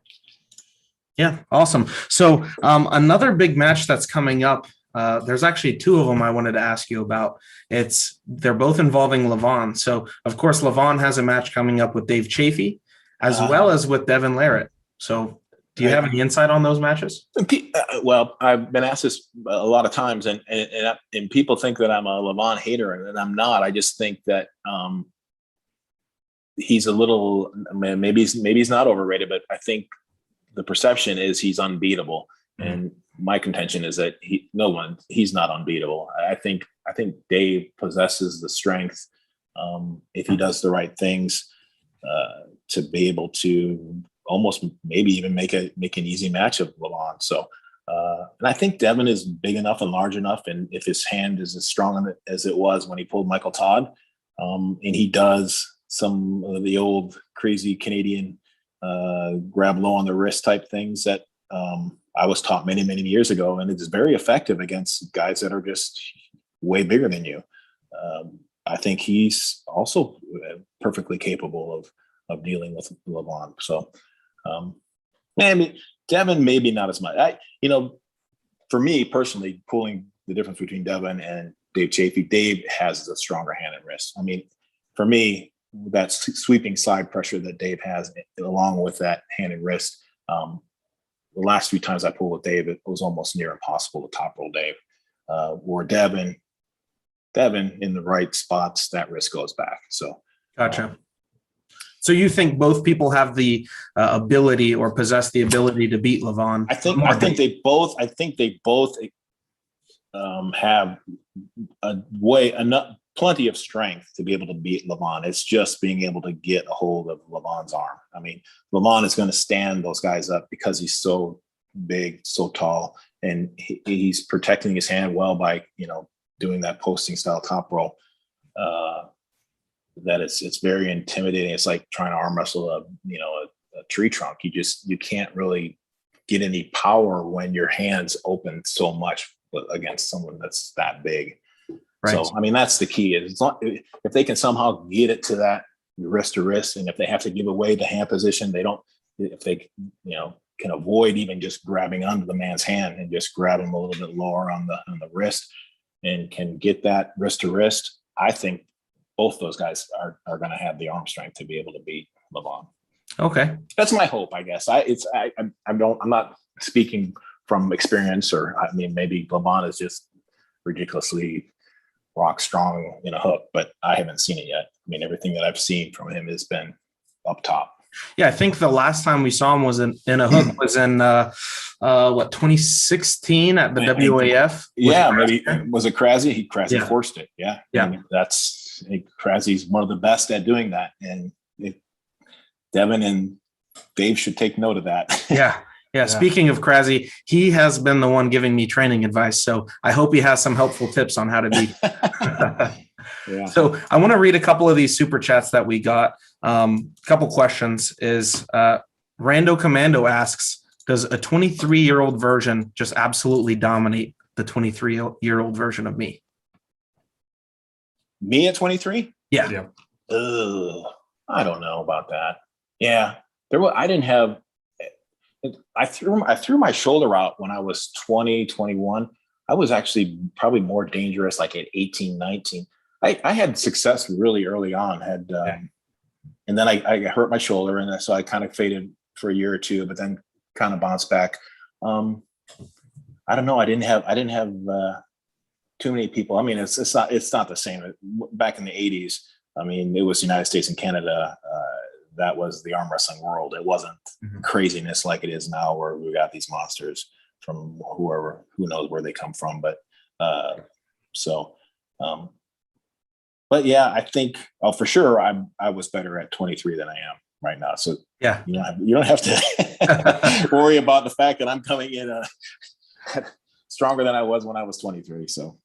[SPEAKER 3] Yeah, awesome. So another big match that's coming up. There's actually two of them I wanted to ask you about. They're both involving Levon. So of course, Levon has a match coming up with Dave Chafee, as well as with Devin Larratt. So do you have any insight on those matches?
[SPEAKER 2] Well, I've been asked this a lot of times, and people think that I'm a Levon hater, and I'm not. I just think that he's a little, maybe he's not overrated, but I think the perception is he's unbeatable. And my contention is that he's not unbeatable. I think Dave possesses the strength, if he does the right things, to be able to almost maybe even make an easy match of Levon. So, and I think Devin is big enough and large enough, and if his hand is as strong as it was when he pulled Michael Todd, and he does some of the old crazy Canadian grab low on the wrist type things that I was taught many, many years ago, and it's very effective against guys that are just way bigger than you. I think he's also perfectly capable of dealing with Levon. So, maybe Devin, maybe not as much. For me personally, pulling the difference between Devin and Dave Chafee, Dave has a stronger hand and wrist. I mean, for me, that sweeping side pressure that Dave has, along with that hand and wrist, the last few times I pulled with Dave, it was almost near impossible to top roll Dave. Or Devin in the right spots, that wrist goes back. So,
[SPEAKER 3] Gotcha. So you think both people have the ability or possess the ability to beat Levon?
[SPEAKER 2] I think they both have plenty of strength to be able to beat Levon. It's just being able to get a hold of Levon's arm. I mean, Levon is going to stand those guys up because he's so big, so tall, and he's protecting his hand well by, doing that posting style top roll. That it's very intimidating. It's like trying to arm wrestle a tree trunk. You can't really get any power when your hands open so much against someone that's that big. Right. So, I mean, that's the key. It's not, if they can somehow get it to that wrist to wrist, and if they have to give away the hand position, if they can avoid even just grabbing onto the man's hand and just grab him a little bit lower on the wrist and can get that wrist to wrist, I think both those guys are going to have the arm strength to be able to beat Levon.
[SPEAKER 3] Okay.
[SPEAKER 2] That's my hope, I guess. I'm not speaking from experience, or I mean, maybe Levon is just ridiculously rock strong in a hook, but I haven't seen it yet. I mean, everything that I've seen from him has been up top.
[SPEAKER 3] Yeah, I think the last time we saw him was in a hook was in 2016 at the WAF.
[SPEAKER 2] Yeah, maybe was it Krasny? Krasny
[SPEAKER 3] Yeah.
[SPEAKER 2] forced it. Yeah,
[SPEAKER 3] yeah.
[SPEAKER 2] I mean, Krasny's one of the best at doing that, and Devin and Dave should take note of that.
[SPEAKER 3] Yeah. Speaking of Krasny, he has been the one giving me training advice, so I hope he has some helpful tips on how to be.
[SPEAKER 2] Yeah.
[SPEAKER 3] So I want to read a couple of these super chats that we got. Couple questions is Rando Commando asks, does a 23-year-old version just absolutely dominate the 23-year-old version of me?
[SPEAKER 2] Me at 23?
[SPEAKER 3] Yeah.
[SPEAKER 2] I don't know about that. Yeah, I didn't have. I threw my shoulder out when I was 20, 21. I was actually probably more dangerous like at 18, 19. I had success really early on, and then I hurt my shoulder, and so I kind of faded for a year or two, but then kind of bounced back. I don't know. I didn't have too many people. I mean, it's not the same. Back in the 80s, I mean, it was the United States and Canada. That was the arm wrestling world. It wasn't craziness like it is now, where we got these monsters from who knows where they come from. But but yeah, I think for sure I was better at 23 than I am right now. So
[SPEAKER 3] yeah,
[SPEAKER 2] you don't have to worry about the fact that I'm coming in stronger than I was when I was 23. So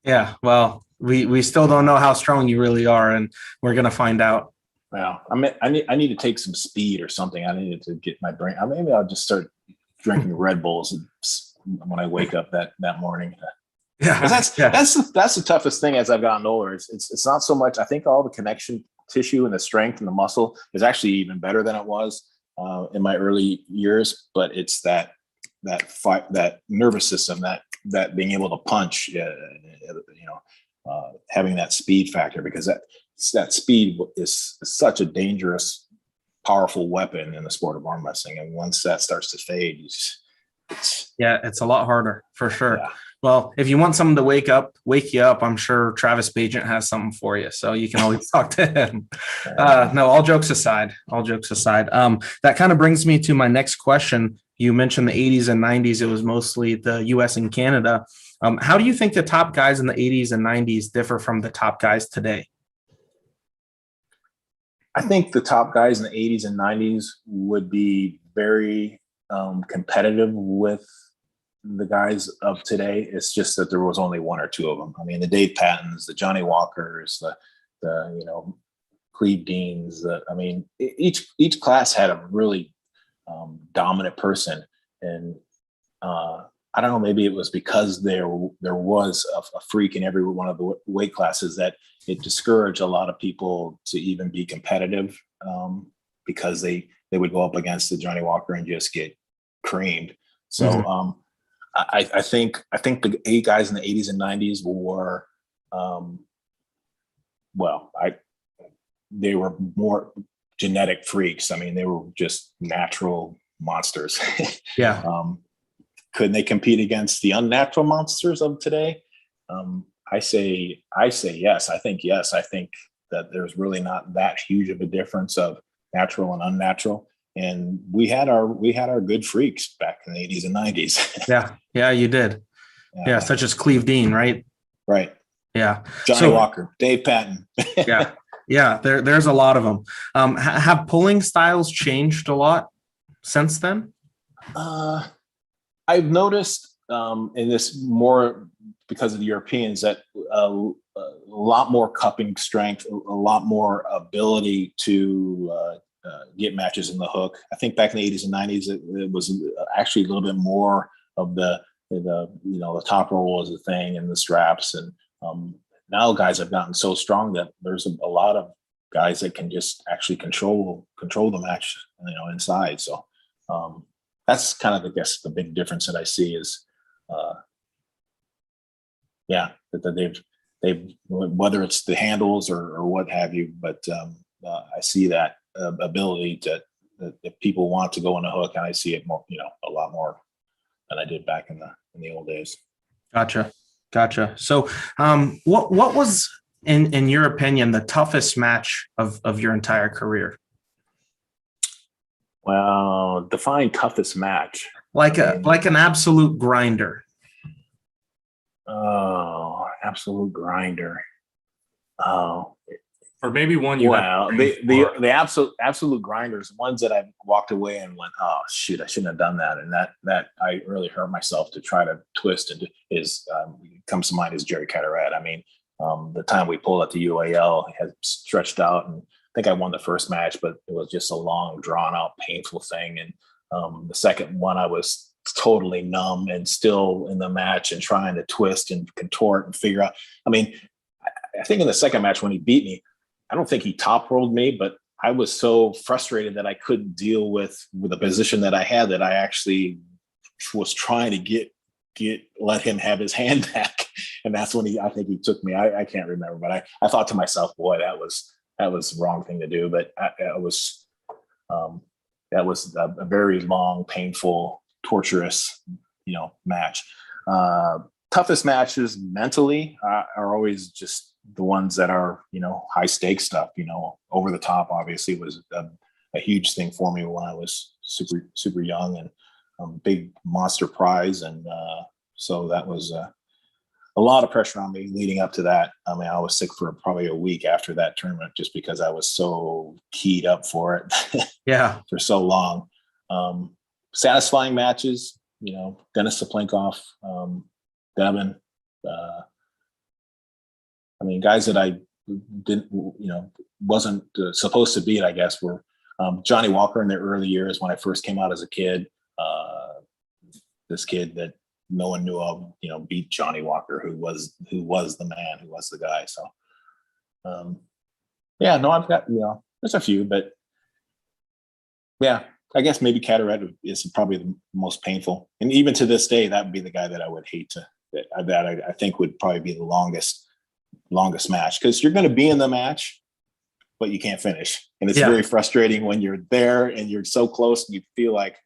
[SPEAKER 3] yeah, well, we still don't know how strong you really are, and we're gonna find out.
[SPEAKER 2] Well, I need to take some speed or something. I needed to get my brain. Maybe I'll just start drinking Red Bulls when I wake up that morning.
[SPEAKER 3] Yeah,
[SPEAKER 2] that's the toughest thing as I've gotten older. It's not so much. I think all the connection tissue and the strength and the muscle is actually even better than it was in my early years. But it's that nervous system, that being able to punch, having that speed factor, because that speed is such a dangerous, powerful weapon in the sport of arm wrestling. And once that starts to fade, it's
[SPEAKER 3] a lot harder for sure.
[SPEAKER 2] Yeah.
[SPEAKER 3] Well, if you want someone to wake you up, I'm sure Travis Bagent has something for you. So you can always talk to him. No, all jokes aside, that kind of brings me to my next question. You mentioned the 80s and 90s. It was mostly the US and Canada. How do you think the top guys in the 80s and 90s differ from the top guys today?
[SPEAKER 2] I think the top guys in the 80s and 90s would be very competitive with the guys of today. It's just that there was only one or two of them. I mean, the Dave Pattons, the Johnny Walkers, the Cleve Deans. Each class had a really dominant person, and I don't know, maybe it was because there was a freak in every one of the weight classes that it discouraged a lot of people to even be competitive, because they would go up against the Johnny Walker and just get creamed. So I think the 8 guys in the 80s and 90s were, they were more genetic freaks. I mean, they were just natural monsters.
[SPEAKER 3] Yeah.
[SPEAKER 2] Couldn't they compete against the unnatural monsters of today? I say yes. I think yes. I think that there's really not that huge of a difference of natural and unnatural. And we had our good freaks back in the 80s and 90s.
[SPEAKER 3] Yeah, you did. Yeah, such as Cleve Dean, right?
[SPEAKER 2] Right.
[SPEAKER 3] Yeah.
[SPEAKER 2] Johnny Walker, Dave Patton.
[SPEAKER 3] Yeah. There's a lot of them. Have pulling styles changed a lot since then?
[SPEAKER 2] I've noticed in this more because of the Europeans that a lot more cupping strength, a lot more ability to get matches in the hook. I think back in the 80s and 90s, it was actually a little bit more of the top roll was a thing and the straps. And now guys have gotten so strong that there's a lot of guys that can just actually control the match, inside. So that's kind of, I guess, the big difference that I see is, that they've whether it's the handles or what have you, but I see that ability that people want to go on a hook, and I see it more, a lot more than I did back in the old days.
[SPEAKER 3] Gotcha. So, what was in your opinion the toughest match of your entire career?
[SPEAKER 2] Well, define toughest match.
[SPEAKER 3] Like an absolute grinder.
[SPEAKER 2] Oh, absolute grinder. Oh,
[SPEAKER 4] or maybe one you.
[SPEAKER 2] Well, the absolute grinders, ones that I walked away and went, oh shoot, I shouldn't have done that, and that I really hurt myself to try to twist. And comes to mind is Jerry Carteret. I mean, the time we pulled at the UAL had stretched out, and I think I won the first match, but it was just a long, drawn out, painful thing. And the second one, I was totally numb and still in the match and trying to twist and contort and figure out. I mean, I think in the second match when he beat me, I don't think he top rolled me, but I was so frustrated that I couldn't deal with the position that I had that I actually was trying to let him have his hand back. And that's when I think he took me. I can't remember, but I thought to myself, boy, that was the wrong thing to do. But that was a very long, painful, torturous, match. Toughest matches mentally are always just the ones that are, high stakes stuff, over the top obviously was a huge thing for me when I was super, super young, and big monster prize. And so that was a lot of pressure on me leading up to that. I mean, I was sick for probably a week after that tournament just because I was so keyed up for it.
[SPEAKER 3] Yeah.
[SPEAKER 2] For so long. Satisfying matches, Dennis Saplinkoff, Devin, guys that I didn't, wasn't supposed to beat, I guess, were Johnny Walker in the early years when I first came out as a kid. This kid that no one knew of, beat Johnny Walker, who was the man, who was the guy. So, I've got, there's a few, but yeah, I guess maybe Carteret is probably the most painful. And even to this day, that would be the guy that I would hate that I think would probably be the longest match, because you're going to be in the match, but you can't finish. And it's very frustrating when you're there and you're so close and you feel like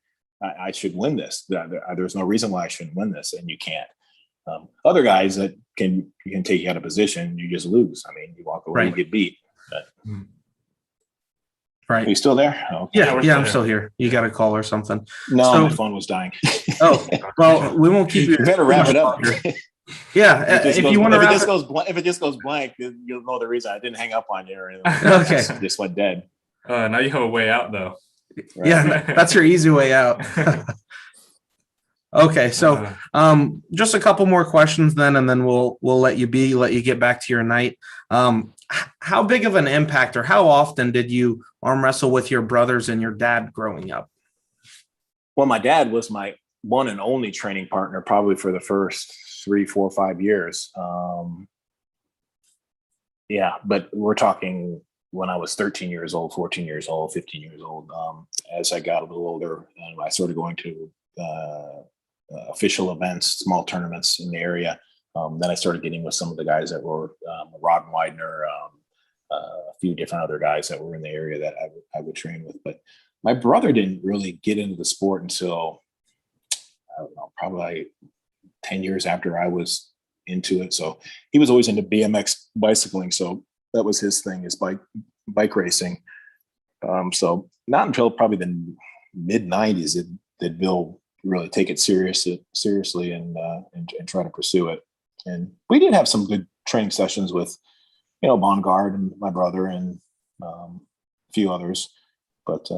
[SPEAKER 2] I should win this. There's no reason why I shouldn't win this, and you can't. Other guys that can take you out of position, you just lose. I mean, you walk away, you get beat. But,
[SPEAKER 3] right.
[SPEAKER 2] Are you still there? Oh, okay.
[SPEAKER 3] Yeah, I'm still here. You got a call or something?
[SPEAKER 2] No, my phone was dying.
[SPEAKER 3] Oh, well, we won't keep you.
[SPEAKER 2] You better wrap it up.
[SPEAKER 3] Yeah, if you want to wrap
[SPEAKER 2] if it just goes blank, you'll know the reason. I didn't hang up on you or anything.
[SPEAKER 3] Okay.
[SPEAKER 2] It just went dead.
[SPEAKER 4] Now you have a way out, though.
[SPEAKER 2] Right.
[SPEAKER 3] Yeah, that's your easy way out. Okay, so just a couple more questions then, and then we'll let you get back to your night. How big of an impact, or how often did you arm wrestle with your brothers and your dad growing up?
[SPEAKER 2] Well, my dad was my one and only training partner probably for the first 3, 4, 5 years. Yeah, but we're talking when I was 13 years old, 14 years old, 15 years old. As I got a little older, I started going to official events, small tournaments in the area. Then I started getting with some of the guys that were Rod Widener, a few different other guys that were in the area that I would train with. But my brother didn't really get into the sport until, I don't know, probably 10 years after I was into it. So he was always into BMX bicycling. So that was his thing, is bike racing. So not until probably the mid 90s did Bill really take it seriously and try to pursue it. And we did have some good training sessions with, Bongard and my brother and a few others, but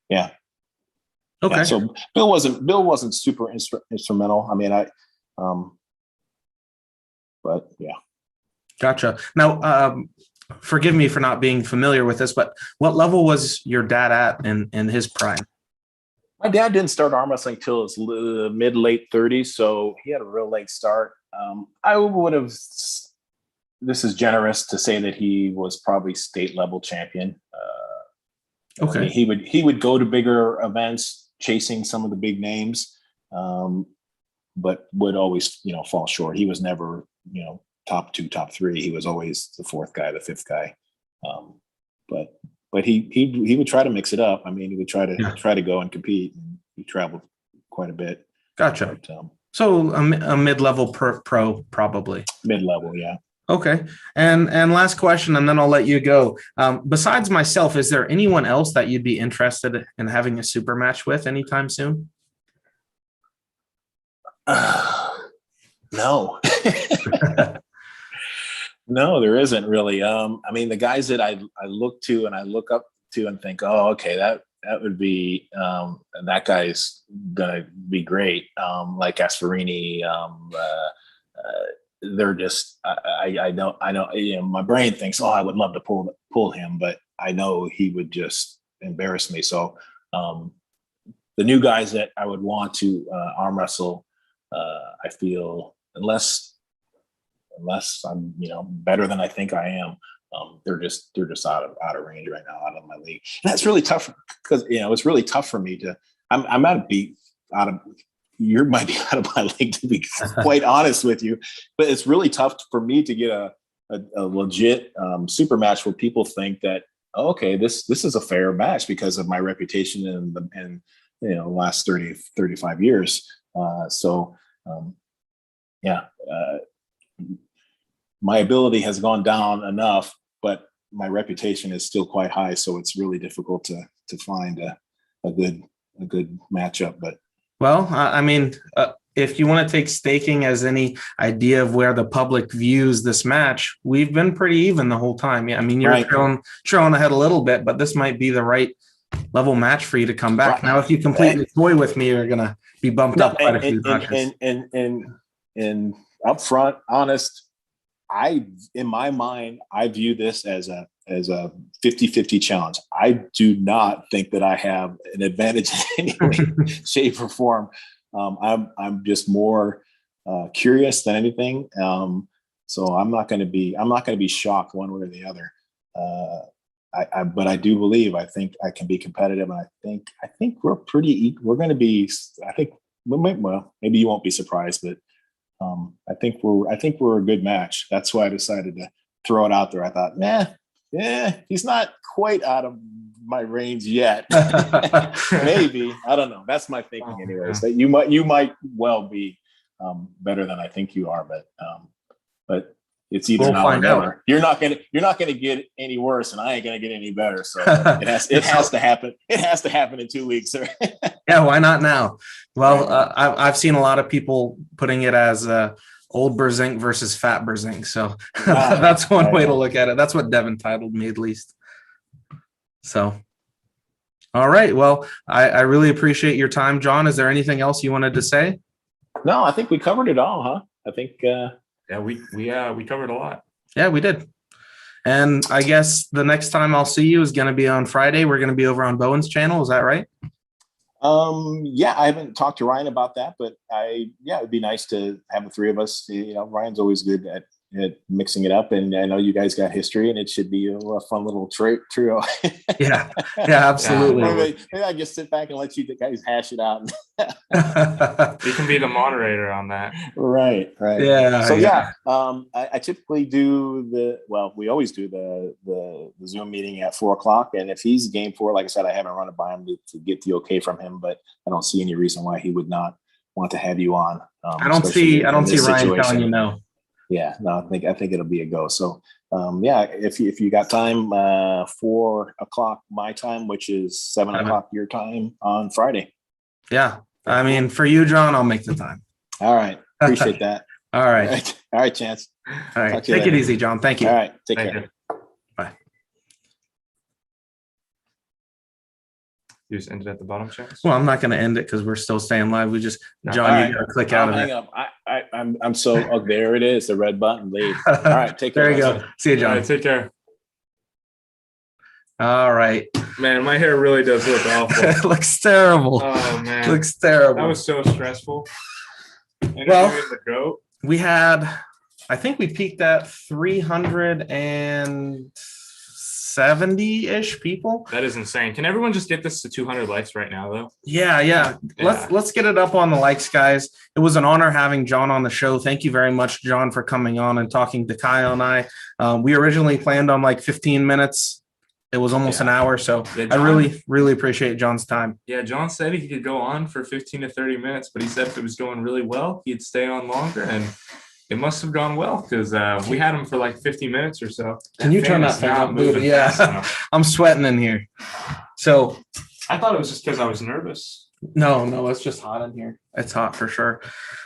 [SPEAKER 2] yeah.
[SPEAKER 3] Okay.
[SPEAKER 2] Yeah, so Bill wasn't super instrumental. I mean, but yeah.
[SPEAKER 3] Gotcha. Now, forgive me for not being familiar with this, but what level was your dad at in his prime?
[SPEAKER 2] My dad didn't start arm wrestling till his mid-late 30s, so he had a real late start. I would have. This is generous to say that he was probably state level champion.
[SPEAKER 3] Okay.
[SPEAKER 2] I mean, he would go to bigger events, chasing some of the big names, but would always fall short. He was never top 2, top 3. He was always the 4th guy, the 5th guy. But he would try to mix it up. I mean, he would try to go and compete. And he traveled quite a bit.
[SPEAKER 3] Gotcha.
[SPEAKER 2] But,
[SPEAKER 3] so a mid-level pro, probably.
[SPEAKER 2] Mid-level, yeah.
[SPEAKER 3] Okay. And last question, and then I'll let you go. Besides myself, is there anyone else that you'd be interested in having a super match with anytime soon?
[SPEAKER 2] No. No, there isn't really. I mean, the guys that I look to and I look up to and think, oh, okay, that would be that guy's gonna be great. Like Asfarini, they're just I know my brain thinks, oh, I would love to pull him, but I know he would just embarrass me. So the new guys that I would want to arm wrestle, I feel unless I'm better than I think I am, they're just out of range right now, out of my league. And that's really tough because it's really tough for me to. I might be out of. You might be out of my league, to be quite honest with you, but it's really tough for me to get a legit super match where people think that, oh, okay, this is a fair match because of my reputation in the last 30, 35 years. My ability has gone down enough, but my reputation is still quite high. So it's really difficult to find a good matchup. But
[SPEAKER 3] well, I mean, if you want to take staking as any idea of where the public views this match, we've been pretty even the whole time. Yeah, I mean, you're
[SPEAKER 2] right.
[SPEAKER 3] trailing ahead a little bit, but this might be the right level match for you to come back. Right. Now, if you completely toy with me, you're going to be bumped up quite a few notches.
[SPEAKER 2] And upfront, honest, in my mind, I view this as a 50-50 challenge. I do not think that I have an advantage in any way, shape, or form. I'm just more curious than anything. So I'm not going to be shocked one way or the other. But I do believe I think I can be competitive, and I think we're going to be. I think maybe you won't be surprised, but I think we're a good match. That's why I decided to throw it out there. I thought, he's not quite out of my range yet. Maybe, I don't know. That's my thinking, anyways. That you might well be better than I think you are, but it's either now or never. You're not gonna get any worse, and I ain't gonna get any better. So it has to happen. It has to happen in 2 weeks.
[SPEAKER 3] Yeah, why not now? Well, I've seen a lot of people putting it as old Brzenk versus fat Brzenk. So that's one way to look at it. That's what Devin titled me, at least. So, all right. Well, I really appreciate your time, John. Is there anything else you wanted to say?
[SPEAKER 2] No, I think we covered it all, huh? I think.
[SPEAKER 4] Yeah, we covered a lot.
[SPEAKER 3] Yeah, we did. And I guess the next time I'll see you is going to be on Friday. We're going to be over on Bowen's channel. Is that right?
[SPEAKER 2] Yeah, I haven't talked to Ryan about that, but it'd be nice to have the three of us. You know, Ryan's always good at mixing it up, and I know you guys got history, and it should be a fun little trio.
[SPEAKER 3] Yeah, yeah, absolutely.
[SPEAKER 2] Maybe I just sit back and let you guys hash it out.
[SPEAKER 4] You can be the moderator on that.
[SPEAKER 2] Right.
[SPEAKER 3] Yeah.
[SPEAKER 2] So I typically do we always do the Zoom meeting at 4:00, and if he's game for it, like I said, I haven't run it by him to get the okay from him, but I don't see any reason why he would not want to have you on.
[SPEAKER 3] I don't see Ryan telling you no.
[SPEAKER 2] Yeah, no, I think it'll be a go. So if you got time, 4:00 my time, which is 7:00 your time on Friday.
[SPEAKER 3] Yeah. I mean, for you, John, I'll make the time.
[SPEAKER 2] All right. Appreciate that.
[SPEAKER 3] All right.
[SPEAKER 2] All right, Chance.
[SPEAKER 3] All right. Take it easy, John. Thank you.
[SPEAKER 2] All right. Take care.
[SPEAKER 3] Bye.
[SPEAKER 4] You just ended at the bottom, Chance?
[SPEAKER 3] Well, I'm not going to end it because we're still staying live. John, you got to click out of it.
[SPEAKER 2] Hang up. I'm so, oh, there it is. The red button. Leave. All right. Take care.
[SPEAKER 3] There you go. See you, John.
[SPEAKER 4] All right, take care.
[SPEAKER 3] All right.
[SPEAKER 4] Man, my hair really does look awful.
[SPEAKER 3] It looks terrible.
[SPEAKER 4] Oh, man.
[SPEAKER 3] Looks terrible.
[SPEAKER 4] That was so stressful.
[SPEAKER 3] Well,
[SPEAKER 4] the goat.
[SPEAKER 3] We had, I think we peaked at 370-ish people.
[SPEAKER 4] That is insane. Can everyone just get this to 200 likes right now, though?
[SPEAKER 3] Yeah. Let's get it up on the likes, guys. It was an honor having John on the show. Thank you very much, John, for coming on and talking to Kyle and I. We originally planned on like 15 minutes. It was almost an hour, so
[SPEAKER 4] John,
[SPEAKER 3] I really appreciate John's time.
[SPEAKER 4] Yeah, John said he could go on for 15 to 30 minutes, but he said if it was going really well, he'd stay on longer, and it must have gone well because we had him for like 50 minutes or so.
[SPEAKER 3] Can you turn that fan up? Yeah, I'm sweating in here. So
[SPEAKER 4] I thought it was just because I was nervous.
[SPEAKER 3] No, it's just hot in here. It's hot for sure.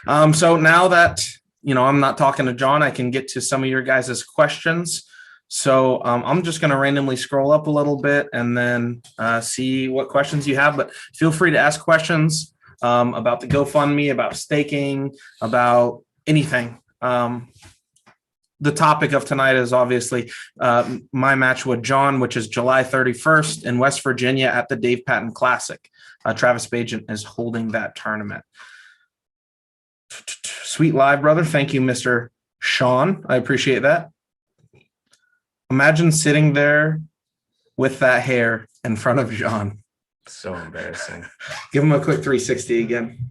[SPEAKER 3] So now that I'm not talking to John, I can get to some of your guys' questions. So I'm just going to randomly scroll up a little bit and then see what questions you have. But feel free to ask questions about the GoFundMe, about staking, about anything. The topic of tonight is obviously my match with John, which is July 31st in West Virginia at the Dave Patton Classic. Travis Bagent is holding that tournament. Sweet live, brother. Thank you, Mr. Sean. I appreciate that. Imagine sitting there with that hair in front of John.
[SPEAKER 4] So embarrassing.
[SPEAKER 3] Give him a quick 360 again.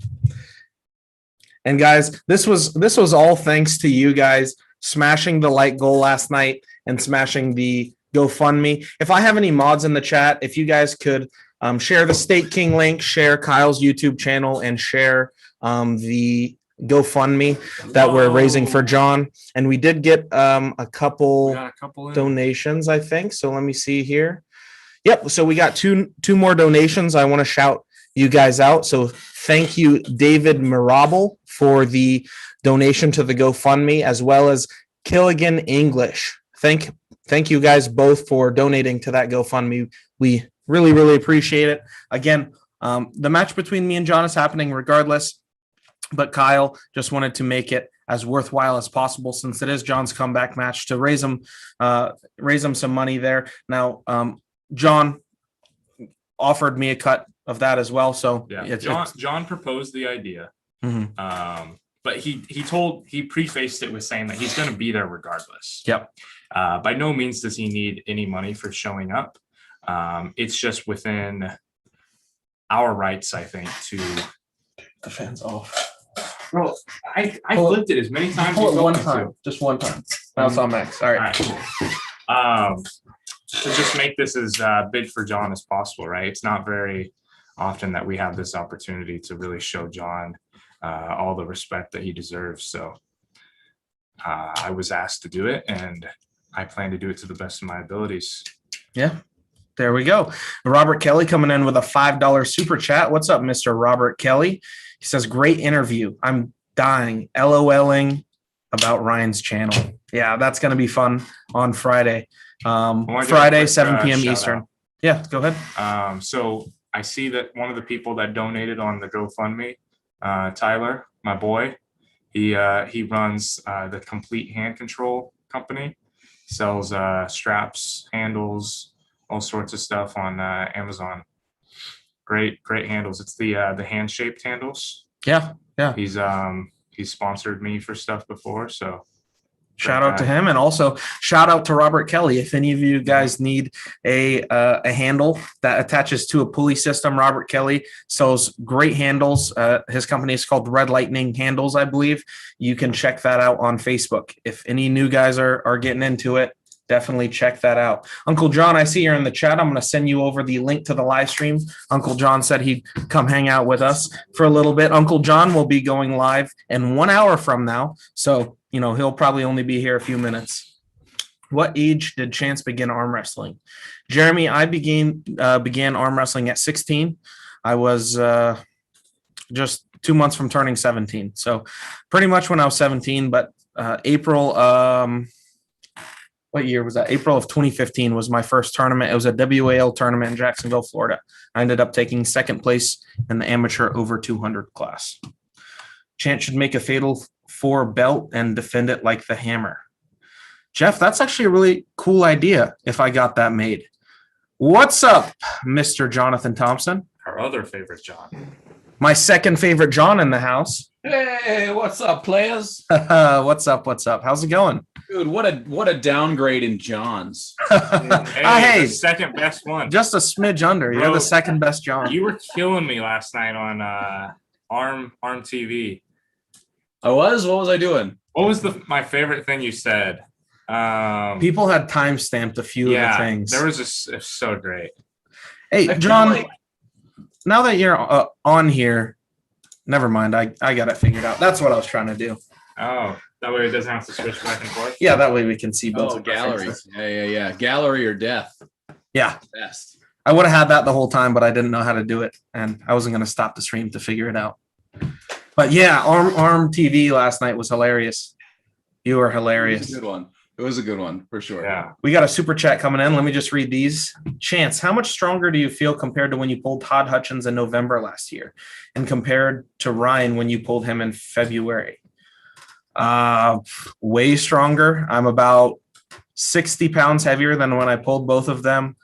[SPEAKER 3] And guys, this was all thanks to you guys smashing the like goal last night and smashing the GoFundMe. If I have any mods in the chat, if you guys could share the State King link, share Kyle's YouTube channel, and share the GoFundMe that we're raising for John. And we did get a couple donations, I think. So let me see here. Yep. So we got two more donations. I want to shout you guys out. So thank you, David Mirabel, for the donation to the GoFundMe, as well as Killigan English. Thank you guys both for donating to that GoFundMe. We really appreciate it. Again, the match between me and John is happening regardless. But Kyle just wanted to make it as worthwhile as possible since it is John's comeback match to raise him some money there. Now, John offered me a cut of that as well. So
[SPEAKER 4] yeah, John proposed the idea, but he prefaced it with saying that he's going to be there regardless.
[SPEAKER 3] Yep.
[SPEAKER 4] By no means does he need any money for showing up. It's just within our rights, I think, to.
[SPEAKER 3] The fans off.
[SPEAKER 4] Bro, I flipped it as many times.
[SPEAKER 3] Just one time. Now it's on max. All right.
[SPEAKER 4] To just make this as big for John as possible, right? It's not very often that we have this opportunity to really show John all the respect that he deserves. So I was asked to do it, and I plan to do it to the best of my abilities.
[SPEAKER 3] Yeah. There we go. Robert Kelly coming in with a $5 super chat. What's up, Mr. Robert Kelly? He says, great interview. I'm dying, LOLing about Ryan's channel. Yeah, that's going to be fun on Friday. Friday, 7 p.m. Eastern.
[SPEAKER 4] Out.
[SPEAKER 3] Yeah, go ahead.
[SPEAKER 4] So I see that one of the people that donated on the GoFundMe, Tyler, my boy, he runs the Complete Hand Control company, sells straps, handles, all sorts of stuff on Amazon. Great handles. It's the hand shaped handles.
[SPEAKER 3] Yeah.
[SPEAKER 4] He's sponsored me for stuff before, so
[SPEAKER 3] Shout out to him, and also shout out to Robert Kelly. If any of you guys need a handle that attaches to a pulley system, Robert Kelly sells great handles. His company is called Red Lightning Handles, I believe. You can check that out on Facebook. If any new guys are getting into it, definitely check that out. Uncle John, I see you're in the chat. I'm going to send you over the link to the live stream. Uncle John said he'd come hang out with us for a little bit. Uncle John will be going live in 1 hour from now. So, he'll probably only be here a few minutes. What age did Chance begin arm wrestling? Jeremy, I began arm wrestling at 16. I was just 2 months from turning 17. So pretty much when I was 17, but April, what year was that? April of 2015 was my first tournament. It was a WAL tournament in Jacksonville, Florida. I ended up taking second place in the amateur over 200 class. Chance should make a Fatal 4 belt and defend it like the Hammer. Jeff, that's actually a really cool idea if I got that made. What's up, Mr. Jonathan Thompson?
[SPEAKER 4] Our other favorite John.
[SPEAKER 3] My second favorite John in the house.
[SPEAKER 5] Hey, what's up, players?
[SPEAKER 3] What's up? How's it going?
[SPEAKER 5] Dude, what a downgrade in Johns.
[SPEAKER 3] Hey,
[SPEAKER 4] the second best one.
[SPEAKER 3] Just a smidge under. You're
[SPEAKER 4] Bro,
[SPEAKER 3] the second best John.
[SPEAKER 4] You were killing me last night on Arm TV.
[SPEAKER 5] I was? What was I doing?
[SPEAKER 4] What was my favorite thing you said?
[SPEAKER 3] People had time stamped a few of the things.
[SPEAKER 4] There was it's so great.
[SPEAKER 3] Hey, John, now that you're on here, never mind. I got it figured out. That's what I was trying to do.
[SPEAKER 4] Oh, that way it doesn't have to switch back and forth.
[SPEAKER 3] Yeah, that way we can see both.
[SPEAKER 5] Oh, galleries. Yeah. Gallery or death.
[SPEAKER 3] Yeah.
[SPEAKER 5] Best.
[SPEAKER 3] I would have had that the whole time, but I didn't know how to do it, and I wasn't going to stop the stream to figure it out. But yeah, Arm TV last night was hilarious. You were hilarious.
[SPEAKER 5] It was a good one for sure.
[SPEAKER 4] Yeah.
[SPEAKER 3] We got a super chat coming in. Let me just read these. Chance, how much stronger do you feel compared to when you pulled Todd Hutchins in November last year, and compared to Ryan when you pulled him in February? Way stronger. I'm about 60 pounds heavier than when I pulled both of them.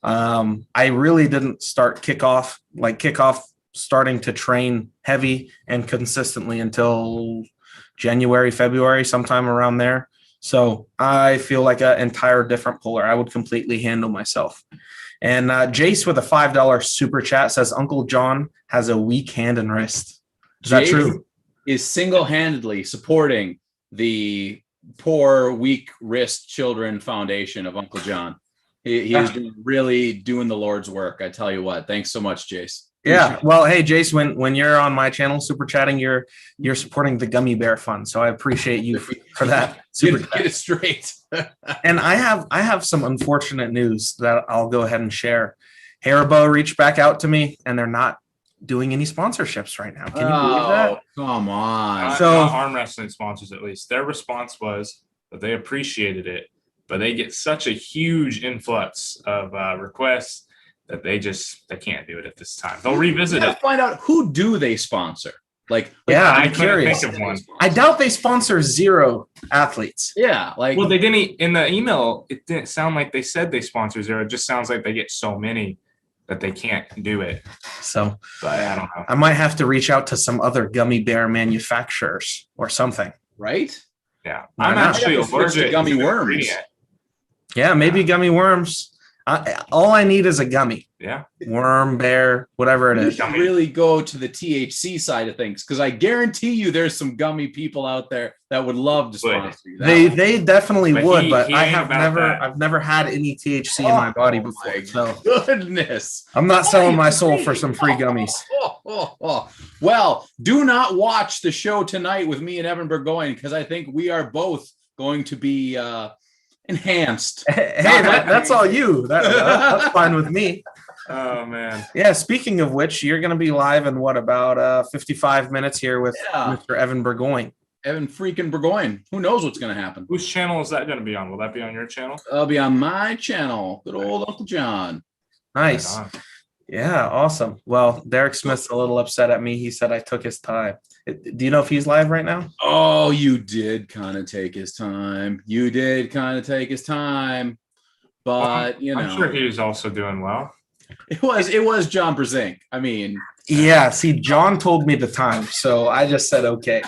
[SPEAKER 3] I really didn't start kickoff starting to train heavy and consistently until January, February, sometime around there. So I feel like an entire different puller. I would completely handle myself. And Jace with a $5 super chat says Uncle John has a weak hand and wrist. Is that true?
[SPEAKER 5] Is single-handedly supporting the poor, weak wrist children foundation of Uncle John. He is really doing the Lord's work. I tell you what. Thanks so much, Jace.
[SPEAKER 3] Yeah. Well, hey, Jace, when you're on my channel, super chatting, you're supporting the Gummy Bear Fund. So I appreciate you for that.
[SPEAKER 5] Get it straight.
[SPEAKER 3] And I have some unfortunate news that I'll go ahead and share. Haribo reached back out to me, and they're not doing any sponsorships right now. Can you believe that?
[SPEAKER 5] Come on.
[SPEAKER 4] Not arm wrestling sponsors, at least. Their response was that they appreciated it, but they get such a huge influx of requests that they can't do it at this time. They'll revisit it.
[SPEAKER 5] Find out who do they sponsor.
[SPEAKER 3] I'm curious.
[SPEAKER 4] Think of one.
[SPEAKER 3] I doubt they sponsor 0 athletes.
[SPEAKER 5] Yeah,
[SPEAKER 4] well, they didn't in the email. It didn't sound like they said they sponsor 0. It just sounds like they get so many that they can't do it.
[SPEAKER 3] So,
[SPEAKER 4] but I don't know.
[SPEAKER 3] I might have to reach out to some other gummy bear manufacturers or something.
[SPEAKER 5] Right?
[SPEAKER 4] Yeah, I'm actually allergic
[SPEAKER 5] to gummy worms.
[SPEAKER 3] Yeah, maybe gummy worms. All I need is a gummy.
[SPEAKER 4] Yeah.
[SPEAKER 3] Worm, bear, whatever it is.
[SPEAKER 5] You really go to the THC side of things, because I guarantee you there's some gummy people out there that would love to sponsor you.
[SPEAKER 3] They definitely would, but
[SPEAKER 4] he
[SPEAKER 3] I've never had any THC in my body before. So
[SPEAKER 5] goodness.
[SPEAKER 3] I'm not selling my soul for some free gummies.
[SPEAKER 5] Well, do not watch the show tonight with me and Evan Burgoyne, because I think we are both going to be enhanced.
[SPEAKER 3] Hey, that's all you. That's fine with me.
[SPEAKER 4] Oh man.
[SPEAKER 3] Yeah. Speaking of which, you're going to be live in about 55 minutes here with Mr. Evan Burgoyne.
[SPEAKER 5] Evan freaking Burgoyne. Who knows what's going to happen?
[SPEAKER 4] Whose channel is that going to be on? Will that be on your channel?
[SPEAKER 5] It'll be on my channel. Good old Uncle John.
[SPEAKER 3] Nice.
[SPEAKER 4] Right on.
[SPEAKER 3] Yeah. Awesome. Well, Derek Smith's a little upset at me. He said I took his time. Do you know if he's live right now?
[SPEAKER 5] Oh, you did kind of take his time. But,
[SPEAKER 4] I'm sure he's also doing well.
[SPEAKER 5] It was John Brzenk. I mean,
[SPEAKER 3] Yeah, see, John told me the time, so I just said okay.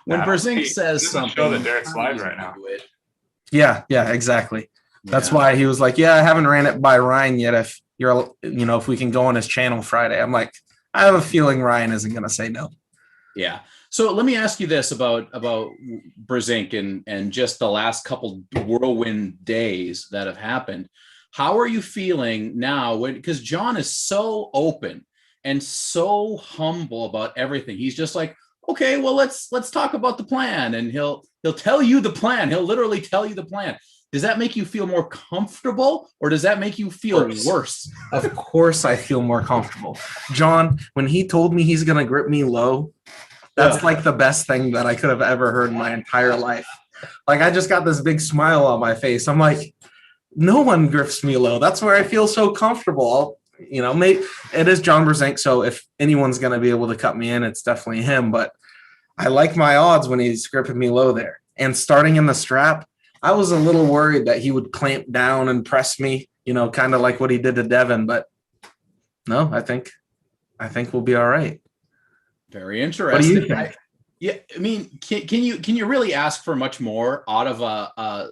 [SPEAKER 5] when Brzenk
[SPEAKER 4] It
[SPEAKER 5] says
[SPEAKER 4] doesn't
[SPEAKER 5] something,
[SPEAKER 4] show that Derek's live right now.
[SPEAKER 3] Yeah, exactly. That's
[SPEAKER 5] Yeah.
[SPEAKER 3] why he was like, "Yeah, I haven't ran it by Ryan yet. If you're, if we can go on his channel Friday." I'm like, I have a feeling Ryan isn't going to say no.
[SPEAKER 5] Yeah. So let me ask you this about Brzenk and just the last couple whirlwind days that have happened. How are you feeling now? Because John is so open and so humble about everything. He's just like, okay, well, let's talk about the plan, and he'll tell you the plan. He'll literally tell you the plan. Does that make you feel more comfortable, or does that make you feel worse?
[SPEAKER 3] Of course, I feel more comfortable. John, when he told me he's going to grip me low, that's like the best thing that I could have ever heard in my entire life. Like, I just got this big smile on my face. I'm like, no one grips me low. That's where I feel so comfortable. Maybe it is John Brzenk, so if anyone's going to be able to cut me in, it's definitely him. But I like my odds when he's gripping me low there. And starting in the strap, I was a little worried that he would clamp down and press me, kind of like what he did to Devin. But no, I think we'll be all right.
[SPEAKER 5] Very interesting.
[SPEAKER 3] What do you think?
[SPEAKER 5] I mean, can you really ask for much more out of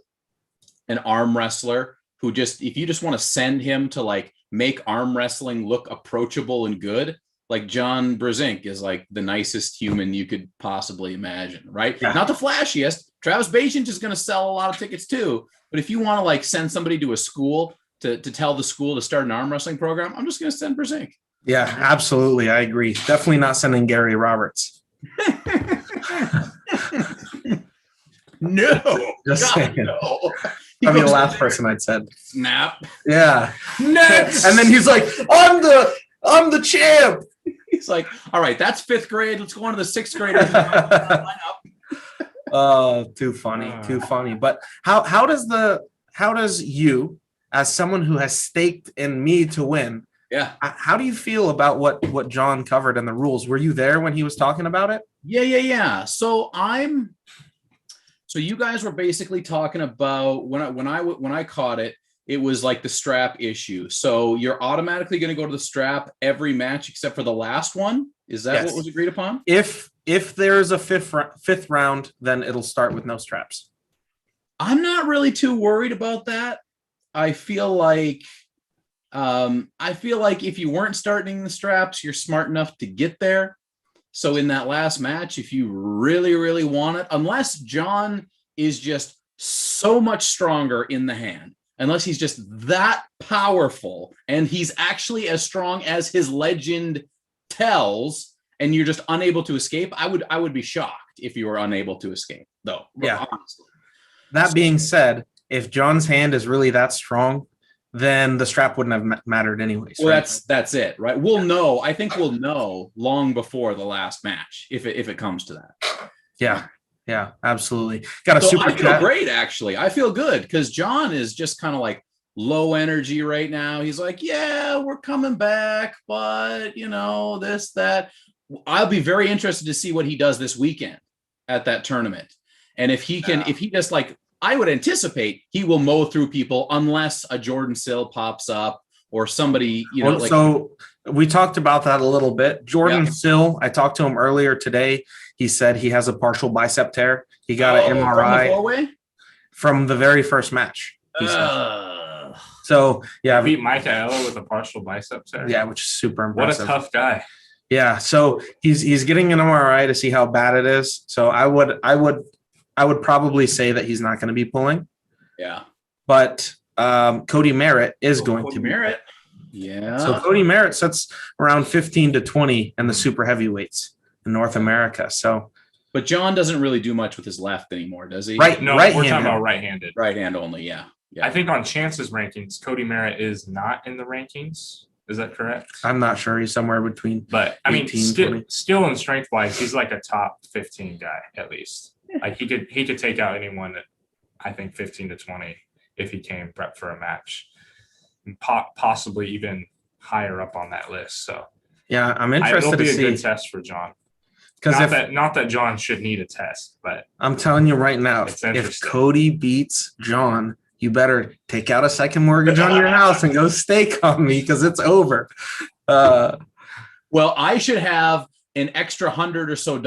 [SPEAKER 5] an arm wrestler who if you just want to send him to like make arm wrestling look approachable and good? Like, John Brzenk is like the nicest human you could possibly imagine, right?
[SPEAKER 3] Yeah.
[SPEAKER 5] Not the flashiest. Travis Bajent is going to sell a lot of tickets too. But if you want to like send somebody to a school to tell the school to start an arm wrestling program, I'm just going to send Brzenk.
[SPEAKER 3] Yeah, absolutely. I agree. Definitely not sending Gary Roberts.
[SPEAKER 5] No.
[SPEAKER 3] Just saying.
[SPEAKER 5] No.
[SPEAKER 3] Probably the last person I'd said.
[SPEAKER 5] Snap.
[SPEAKER 3] Yeah.
[SPEAKER 5] Next.
[SPEAKER 3] And then he's like, I'm the champ.
[SPEAKER 5] He's like, all right, that's 5th grade. Let's go on to the 6th graders.
[SPEAKER 3] Oh, too funny. But how does you, as someone who has staked in me to win, how do you feel about what John covered in the rules? Were you there when he was talking about it?
[SPEAKER 5] Yeah. So you guys were basically talking about when I caught it, it was like the strap issue. So you're automatically going to go to the strap every match except for the last one. Is that what was agreed upon?
[SPEAKER 3] If there's a fifth round, then it'll start with no straps.
[SPEAKER 5] I'm not really too worried about that. I feel like if you weren't starting the straps, you're smart enough to get there. So in that last match, if you really, really want it, unless John is just so much stronger in the hand, unless he's just that powerful and he's actually as strong as his legend tells, and you're just unable to escape, I would be shocked if you were unable to escape, though.
[SPEAKER 3] Yeah.
[SPEAKER 5] Honestly.
[SPEAKER 3] That being said, if John's hand is really that strong, then the strap wouldn't have mattered anyways.
[SPEAKER 5] Well,
[SPEAKER 3] right?
[SPEAKER 5] that's it, right? We'll know. I think we'll know long before the last match if it comes to that.
[SPEAKER 3] Yeah, absolutely. Got a
[SPEAKER 5] so
[SPEAKER 3] super
[SPEAKER 5] I feel great, actually. I feel good because John is just kind of like low energy right now. He's like, yeah, we're coming back, but this, that. I'll be very interested to see what he does this weekend at that tournament. And if he just like, I would anticipate he will mow through people unless a Jordan Sill pops up or somebody,
[SPEAKER 3] So we talked about that a little bit. Jordan Sill, I talked to him earlier today. He said he has a partial bicep tear. He got an MRI from the very first match. So yeah,
[SPEAKER 4] beat Mike Aiello with a partial bicep tear.
[SPEAKER 3] Yeah, which is super impressive.
[SPEAKER 4] What a tough guy.
[SPEAKER 3] Yeah, so he's getting an MRI to see how bad it is. So I would probably say that he's not going to be pulling.
[SPEAKER 5] Yeah,
[SPEAKER 3] but Cody Merritt is going to be.
[SPEAKER 5] Merritt. Yeah.
[SPEAKER 3] So Cody Merritt sits around 15 to 20 in the super heavyweights in North America. So,
[SPEAKER 5] but John doesn't really do much with his left anymore, does he?
[SPEAKER 4] Right. No, we're talking about right-handed.
[SPEAKER 5] Right hand only. Yeah.
[SPEAKER 4] I think on Chance's rankings, Cody Merritt is not in the rankings. Is that correct?
[SPEAKER 3] I'm not sure. He's somewhere between.
[SPEAKER 4] But I mean, still in strength wise, he's like a top 15 guy at least. Like he could take out anyone at I think 15 to 20 if he came prep for a match, and possibly even higher up on that list. So
[SPEAKER 3] yeah, I'm interested to see.
[SPEAKER 4] It'll be a good test for John. Because not that John should need a test, but
[SPEAKER 3] I'm telling you right now, if Cody beats John, you better take out a second mortgage on your house and go stake on me because it's over.
[SPEAKER 5] Well, I should have an extra $100 or so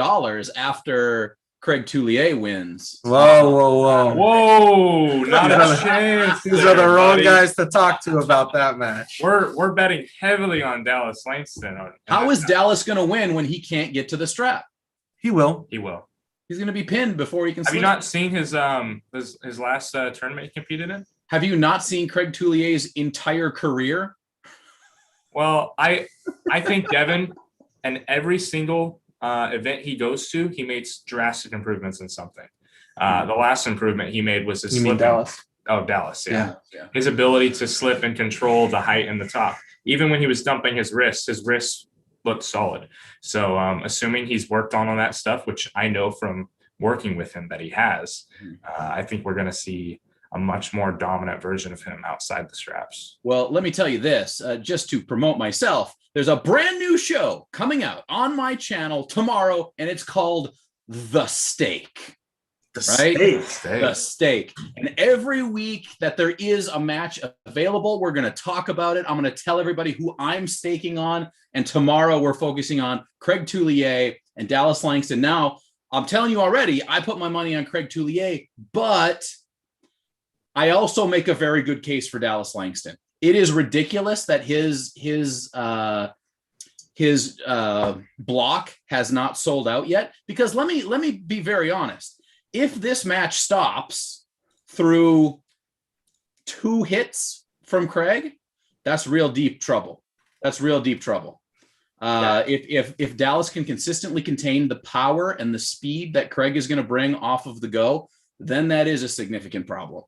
[SPEAKER 5] after Craig Tuie wins.
[SPEAKER 3] Whoa.
[SPEAKER 4] Whoa, not a chance.
[SPEAKER 3] These are the wrong guys to talk to about that match.
[SPEAKER 4] We're betting heavily on Dallas Langston.
[SPEAKER 5] How is Dallas going to win when he can't get to the strap?
[SPEAKER 3] He will.
[SPEAKER 4] He will.
[SPEAKER 5] He's going to be pinned before he can.
[SPEAKER 4] Have you not seen his last tournament he competed in?
[SPEAKER 5] Have you not seen Craig Tuie's entire career?
[SPEAKER 4] Well, I think Devin, and every single event he goes to, he makes drastic improvements in something. The last improvement he made was his
[SPEAKER 3] You mean
[SPEAKER 4] slipping.
[SPEAKER 3] Dallas?
[SPEAKER 4] Oh, Dallas, yeah.
[SPEAKER 5] Yeah.
[SPEAKER 4] His ability to slip and control the height and the top. Even when he was dumping his wrists looked solid. So assuming he's worked on that stuff, which I know from working with him that he has, I think we're going to see a much more dominant version of him outside the straps.
[SPEAKER 5] Well, let me tell you this, just to promote myself, there's a brand new show coming out on my channel tomorrow, and it's called The Stake. The Stake. And every week that there is a match available, we're going to talk about it. I'm going to tell everybody who I'm staking on. And tomorrow we're focusing on Craig Tuie and Dallas Langston. Now, I'm telling you already, I put my money on Craig Tuie, but I also make a very good case for Dallas Langston. It is ridiculous that his block has not sold out yet, because let me be very honest. If this match stops through 2 hits from Craig, that's real deep trouble. If Dallas can consistently contain the power and the speed that Craig is going to bring off of the go, then that is a significant problem.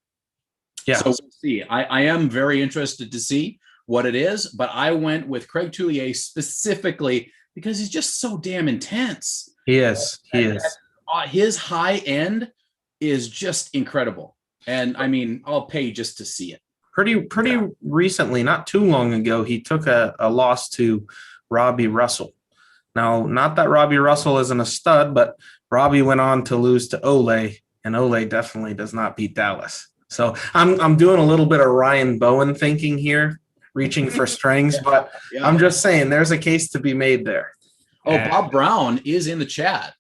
[SPEAKER 3] Yeah.
[SPEAKER 5] So we'll see. I am very interested to see what it is, but I went with Craig Tuie specifically because he's just so damn intense.
[SPEAKER 3] He is.
[SPEAKER 5] His high end is just incredible. And I mean, I'll pay just to see it.
[SPEAKER 3] Pretty recently, not too long ago, he took a loss to Robbie Russell. Now, not that Robbie Russell isn't a stud, but Robbie went on to lose to Ole, and Ole definitely does not beat Dallas. So I'm doing a little bit of Ryan Bowen thinking here, reaching for strings, but I'm just saying there's a case to be made there.
[SPEAKER 5] Oh, Bob Brown is in the chat.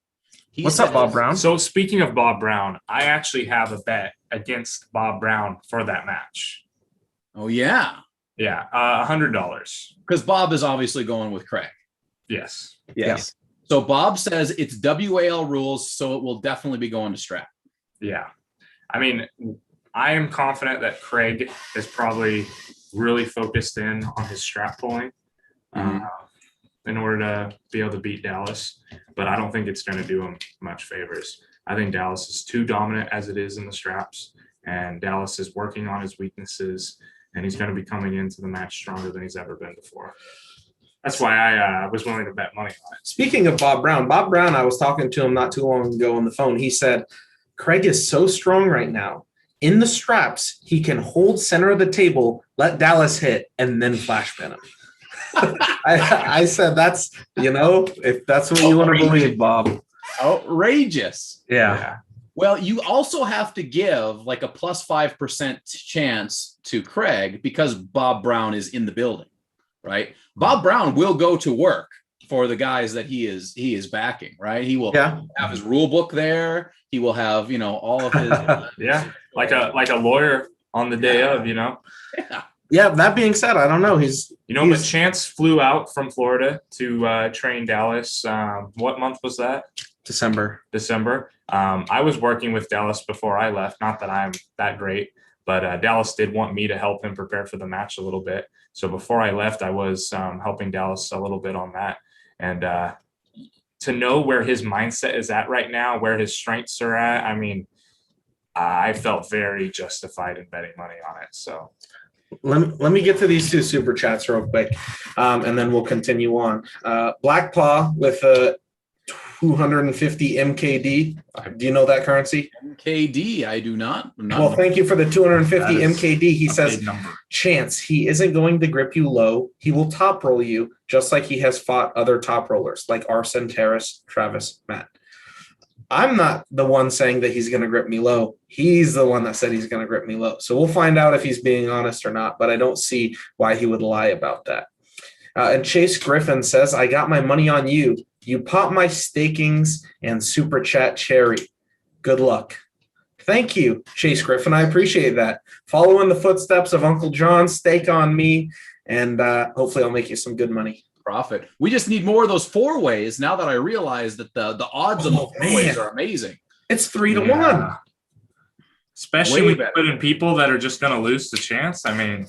[SPEAKER 3] What's up, Bob Brown?
[SPEAKER 4] So speaking of Bob Brown, I actually have a bet against Bob Brown for that match.
[SPEAKER 5] Oh, yeah.
[SPEAKER 4] Yeah, $100.
[SPEAKER 5] Because Bob is obviously going with Craig.
[SPEAKER 4] Yes.
[SPEAKER 5] So Bob says it's WAL rules, so it will definitely be going to strap.
[SPEAKER 4] Yeah. I mean, I am confident that Craig is probably really focused in on his strap pulling in order to be able to beat Dallas. But I don't think it's going to do him much favors. I think Dallas is too dominant as it is in the straps, and Dallas is working on his weaknesses, and he's going to be coming into the match stronger than he's ever been before. That's why I was willing to bet money on it.
[SPEAKER 3] Speaking of Bob Brown, I was talking to him not too long ago on the phone. He said, Craig is so strong right now. In the straps, he can hold center of the table, let Dallas hit, and then flash pin him. I said, that's, if that's what you want to believe, Bob.
[SPEAKER 5] Outrageous.
[SPEAKER 3] Yeah.
[SPEAKER 5] Well, you also have to give like a plus 5% chance to Craig because Bob Brown is in the building, right? Bob Brown will go to work for the guys that he is backing, right? He will have his rule book there. He will have, all of his
[SPEAKER 4] like a lawyer on the day of,
[SPEAKER 3] Yeah, that being said, I don't know.
[SPEAKER 4] But Chance flew out from Florida to train Dallas. What month was that?
[SPEAKER 3] December.
[SPEAKER 4] I was working with Dallas before I left. Not that I'm that great, but Dallas did want me to help him prepare for the match a little bit. So before I left, I was helping Dallas a little bit on that. And to know where his mindset is at right now, where his strengths are at, I mean, I felt very justified in betting money on it. So
[SPEAKER 3] let me get to these 2 super chats real quick, and then we'll continue on. Black Paw with a 250 MKD. Do you know that currency?
[SPEAKER 5] MKD, I do not.
[SPEAKER 3] Well, thank you for the 250 MKD. He says, Chance, he isn't going to grip you low. He will top roll you, just like he has fought other top rollers like Arson, Terrace, Travis, Matt. I'm not the one saying that he's going to grip me low. He's the one that said he's going to grip me low. So we'll find out if he's being honest or not, but I don't see why he would lie about that. And Chase Griffin says, I got my money on you. You pop my stakings and super chat cherry. Good luck. Thank you, Chase Griffin. I appreciate that. Follow in the footsteps of Uncle John, stake on me, and hopefully I'll make you some good money.
[SPEAKER 5] Profit. We just need more of those 4-ways now that I realize that the odds on the 4-ways are amazing.
[SPEAKER 3] It's 3-1.
[SPEAKER 4] Especially when you put in people that are just going to lose the chance. I mean,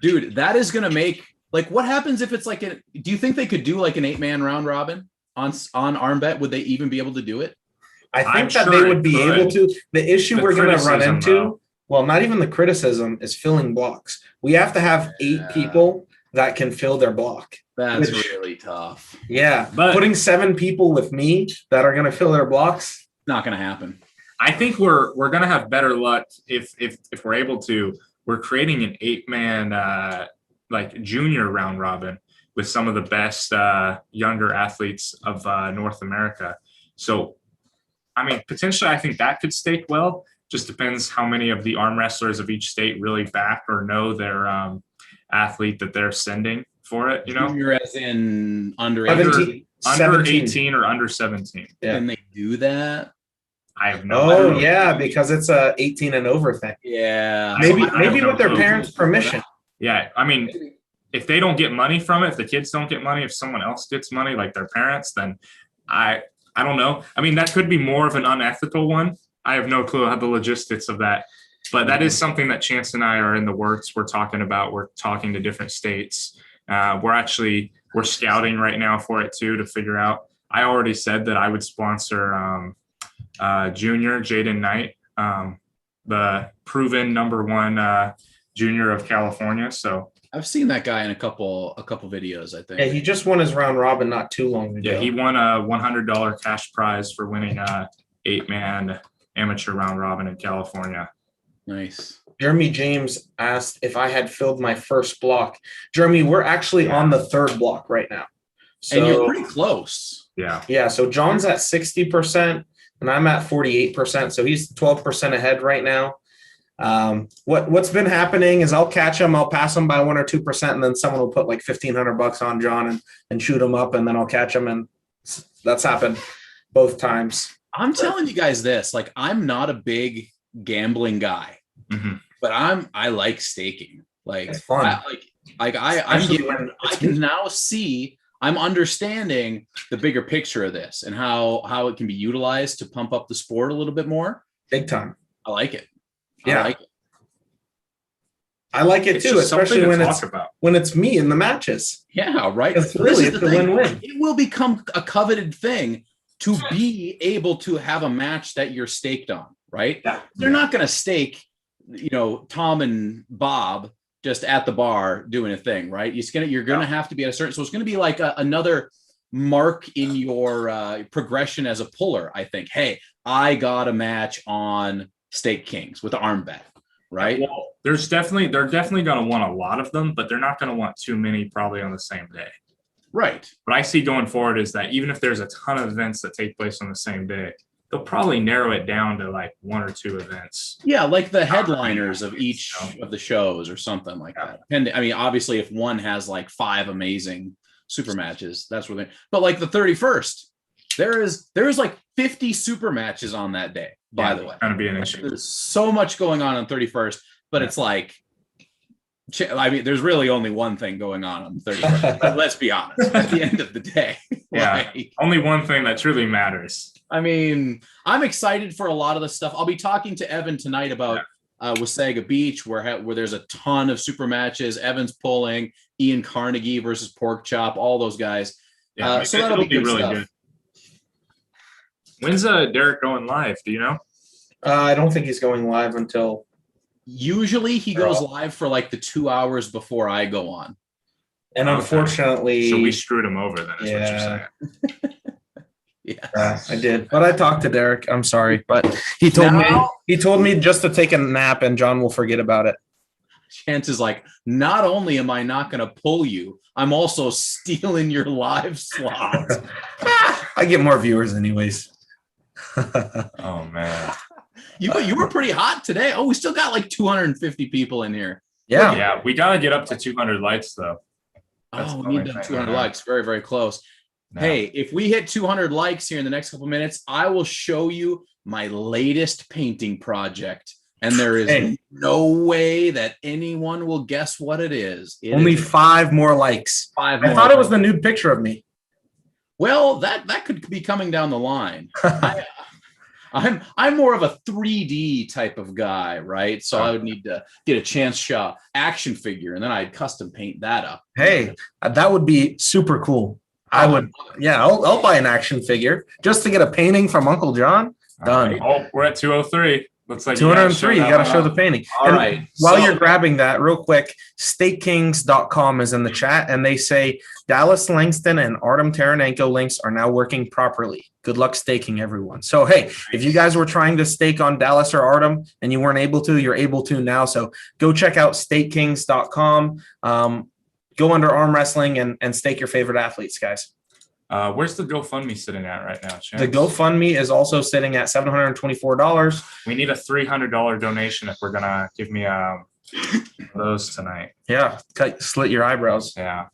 [SPEAKER 5] dude, that is going to make, like, what happens if it's like do you think they could do like an 8-man round robin on arm bet? Would they even be able to do it?
[SPEAKER 3] I think that they would be able to. The issue we're going to run into, well, not even the criticism, is filling blocks. We have to have 8 people that can fill their block.
[SPEAKER 5] That's really tough.
[SPEAKER 3] Yeah, but putting 7 people with me that are going to fill their blocks,
[SPEAKER 5] not going to happen.
[SPEAKER 4] I think we're going to have better luck if we're able to. We're creating an 8-man like junior round robin with some of the best younger athletes of North America. So, I mean, potentially, I think that could stake well. Just depends how many of the arm wrestlers of each state really back or know their athlete that they're sending for it. You know,
[SPEAKER 5] junior as in under
[SPEAKER 3] 17,
[SPEAKER 4] under 18 or under 17.
[SPEAKER 3] Yeah.
[SPEAKER 5] Can they do that?
[SPEAKER 4] I have no idea.
[SPEAKER 3] Oh, yeah, because it's a 18 and over thing.
[SPEAKER 5] Yeah.
[SPEAKER 3] Maybe with their parents' permission.
[SPEAKER 4] Yeah, I mean, if they don't get money from it, if the kids don't get money, if someone else gets money, like their parents, then I don't know. I mean, that could be more of an unethical one. I have no clue how the logistics of that, but that is something that Chance and I are in the works. We're talking about. We're talking to different states. We're scouting right now for it too, to figure out. I already said that I would sponsor junior Jaden Knight, the proven #1 junior of California. So
[SPEAKER 5] I've seen that guy in a couple videos, I think.
[SPEAKER 3] Yeah, he just won his round robin not too long ago.
[SPEAKER 4] yeah, he won a $100 cash prize for winning a 8-man amateur round robin in California.
[SPEAKER 5] Nice.
[SPEAKER 3] Jeremy James asked if I had filled my first block. Jeremy, we're actually on the 3rd block right now. So,
[SPEAKER 5] and you're pretty close.
[SPEAKER 4] Yeah.
[SPEAKER 3] Yeah, so John's at 60% and I'm at 48%. So he's 12% ahead right now. What's been happening is I'll catch him, I'll pass him by 1 or 2%, and then someone will put like $1,500 on John and shoot him up, and then I'll catch him, and that's happened both times.
[SPEAKER 5] I'm telling you guys this, like, I'm not a big gambling guy, but I like staking. Like,
[SPEAKER 3] it's fun.
[SPEAKER 5] I can now see, I'm understanding the bigger picture of this and how it can be utilized to pump up the sport a little bit more.
[SPEAKER 3] Big time.
[SPEAKER 5] I like it.
[SPEAKER 3] Yeah. I like it too, especially when it's me in the matches.
[SPEAKER 5] Yeah, right.
[SPEAKER 3] It's really a win-win.
[SPEAKER 5] It will become a coveted thing to be able to have a match that you're staked on, right?
[SPEAKER 3] Yeah.
[SPEAKER 5] They're not going to stake, Tom and Bob just at the bar doing a thing, right? You're going to have to be at a certain, so it's going to be like another mark in your progression as a puller. I think, hey, I got a match on Stake Kings with the arm bet, right?
[SPEAKER 4] Well, they're definitely going to want a lot of them, but they're not going to want too many probably on the same day.
[SPEAKER 5] Right.
[SPEAKER 4] What I see going forward is that even if there's a ton of events that take place on the same day, they'll probably narrow it down to like 1 or 2 events.
[SPEAKER 5] Yeah, like the headliners of each of the shows or something like that. And I mean, obviously, if one has like 5 amazing super matches, that's where but like the 31st, there is like 50 super matches on that day. By the way,
[SPEAKER 4] going to be an issue.
[SPEAKER 5] There's so much going on 31st, but it's like, I mean, there's really only one thing going on the 31st. Let's be honest. At the end of the day,
[SPEAKER 4] only one thing that truly matters.
[SPEAKER 5] I mean, I'm excited for a lot of the stuff. I'll be talking to Evan tonight about Wasaga Beach, where there's a ton of super matches. Evan's pulling, Ian Carnegie versus Pork Chop, all those guys.
[SPEAKER 4] Yeah,
[SPEAKER 5] so that'll be really good.
[SPEAKER 4] When's Derek going live? Do you know?
[SPEAKER 3] I don't think he's going live until.
[SPEAKER 5] Usually he goes live for like the 2 hours before I go on.
[SPEAKER 3] And unfortunately.
[SPEAKER 4] So we screwed him over then, is what you're saying.
[SPEAKER 5] Yeah,
[SPEAKER 3] I did. But I talked to Derek. I'm sorry. But he told me just to take a nap and John will forget about it.
[SPEAKER 5] Chance is like, not only am I not going to pull you, I'm also stealing your live slot.
[SPEAKER 3] I get more viewers anyways.
[SPEAKER 4] Oh man.
[SPEAKER 5] You were pretty hot today. Oh, we still got like 250 people in here.
[SPEAKER 3] Yeah.
[SPEAKER 4] Yeah, we gotta get up to 200 likes though. That's
[SPEAKER 5] Oh,
[SPEAKER 4] the
[SPEAKER 5] we need
[SPEAKER 4] only
[SPEAKER 5] them
[SPEAKER 4] thing,
[SPEAKER 5] 200
[SPEAKER 4] yeah.
[SPEAKER 5] likes. Very, very close.
[SPEAKER 4] No.
[SPEAKER 5] Hey, if we hit 200 likes here in the next couple minutes, I will show you my latest painting project. And there is
[SPEAKER 3] Hey.
[SPEAKER 5] no way that anyone will guess what it is. It
[SPEAKER 3] Only
[SPEAKER 5] is
[SPEAKER 3] 5 more likes.
[SPEAKER 5] 5
[SPEAKER 3] I
[SPEAKER 5] more.
[SPEAKER 3] thought it was the nude picture of me.
[SPEAKER 5] Well, that could be coming down the line. I'm more of a 3D type of guy, right? So I would need to get a chance shot action figure, and then I'd custom paint that up.
[SPEAKER 3] Hey, that would be super cool. I would, yeah, I'll buy an action figure just to get a painting from Uncle John. Done.
[SPEAKER 4] Oh, we're at 203. Looks like
[SPEAKER 3] 203, you got to show the
[SPEAKER 4] one
[SPEAKER 3] painting.
[SPEAKER 5] All
[SPEAKER 3] And
[SPEAKER 5] right.
[SPEAKER 3] while
[SPEAKER 5] so-
[SPEAKER 3] you're grabbing that, real quick, StakeKings.com is in the chat, and they say Dallas Langston and Artem Taranenko links are now working properly. Good luck staking, everyone. So, hey, if you guys were trying to stake on Dallas or Artem and you weren't able to, you're able to now. So go check out StakeKings.com. Go under arm wrestling and stake your favorite athletes, guys.
[SPEAKER 4] Where's the GoFundMe sitting at right now, Chance?
[SPEAKER 3] The GoFundMe is also sitting at $724.
[SPEAKER 4] We need a $300 donation if we're gonna give me those tonight.
[SPEAKER 3] Yeah, slit your eyebrows.
[SPEAKER 4] Yeah.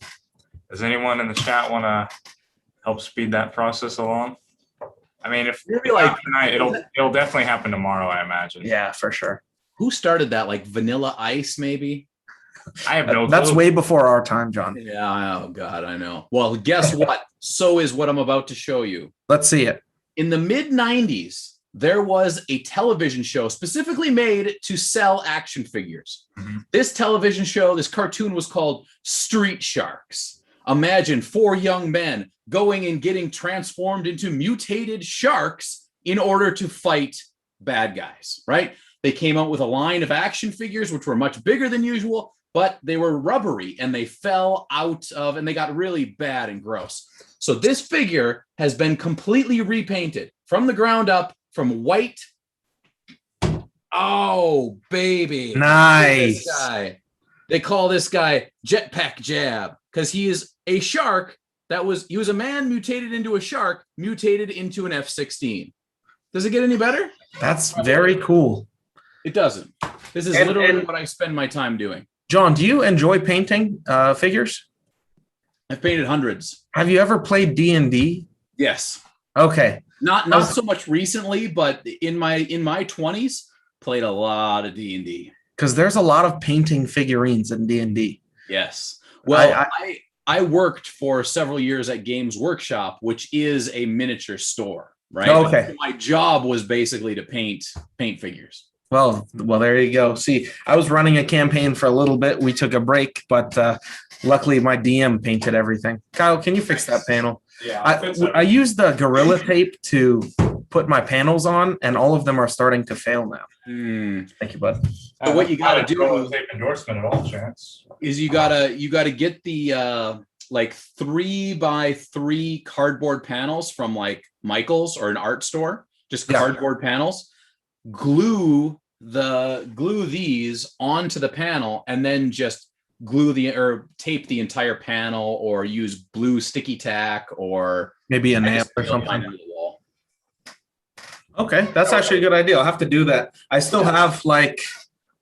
[SPEAKER 4] Does anyone in the chat want to help speed that process along? I mean, if
[SPEAKER 5] Really, like-
[SPEAKER 4] tonight, it'll definitely happen tomorrow, I imagine.
[SPEAKER 3] Yeah, for sure.
[SPEAKER 5] Who started that? Like Vanilla Ice, maybe?
[SPEAKER 4] I have no.
[SPEAKER 3] That's
[SPEAKER 4] clue.
[SPEAKER 3] way before our time, John.
[SPEAKER 5] Yeah. Oh God, I know. Well, guess what? So is what I'm about to show you.
[SPEAKER 3] Let's see it.
[SPEAKER 5] In the mid 90s, there was a television show specifically made to sell action figures.
[SPEAKER 4] Mhm.
[SPEAKER 5] This television show, this cartoon was called Street Sharks. Imagine 4 young men going and getting transformed into mutated sharks in order to fight bad guys, right? They came out with a line of action figures, which were much bigger than usual, but they were rubbery and they fell out of, and they got really bad and gross. So this figure has been completely repainted from the ground up, from white. Oh, baby.
[SPEAKER 3] Nice.
[SPEAKER 5] This guy. They call this guy Jetpack Jab because he is a shark he was a man mutated into a shark, mutated into an F-16. Does it get any better?
[SPEAKER 3] That's very cool.
[SPEAKER 5] It doesn't. This is literally what I spend my time doing.
[SPEAKER 3] John, do you enjoy painting figures?
[SPEAKER 5] I've painted hundreds.
[SPEAKER 3] Have you ever played D&D?
[SPEAKER 5] Yes.
[SPEAKER 3] Okay.
[SPEAKER 5] Not so much recently, but in my 20s, played a lot of D&D.
[SPEAKER 3] Because there's a lot of painting figurines in D&D.
[SPEAKER 5] Yes. Well,
[SPEAKER 3] I-
[SPEAKER 5] I worked for several years at Games Workshop, which is a miniature store, right?
[SPEAKER 3] Okay.
[SPEAKER 5] My job was basically to paint figures.
[SPEAKER 3] Well, there you go. See, I was running a campaign for a little bit. We took a break, but luckily my DM painted everything. Kyle, can you fix that panel?
[SPEAKER 4] Yeah.
[SPEAKER 3] I used the Gorilla Tape to put my panels on, and all of them are starting to fail now. Thank you, bud.
[SPEAKER 5] So what you gotta do
[SPEAKER 4] tape endorsement at all, Chance.
[SPEAKER 5] is you gotta get the like 3x3 cardboard panels from like Michael's or an art store, just
[SPEAKER 3] Yeah.
[SPEAKER 5] cardboard panels. Glue these onto the panel, and then just tape the entire panel, or use blue sticky tack, or
[SPEAKER 3] Maybe a
[SPEAKER 5] I
[SPEAKER 3] nail
[SPEAKER 5] just
[SPEAKER 3] or
[SPEAKER 5] nail mine
[SPEAKER 3] something.
[SPEAKER 5] into the wall.
[SPEAKER 3] Okay, that's actually a good idea. I'll have to do that. I still have like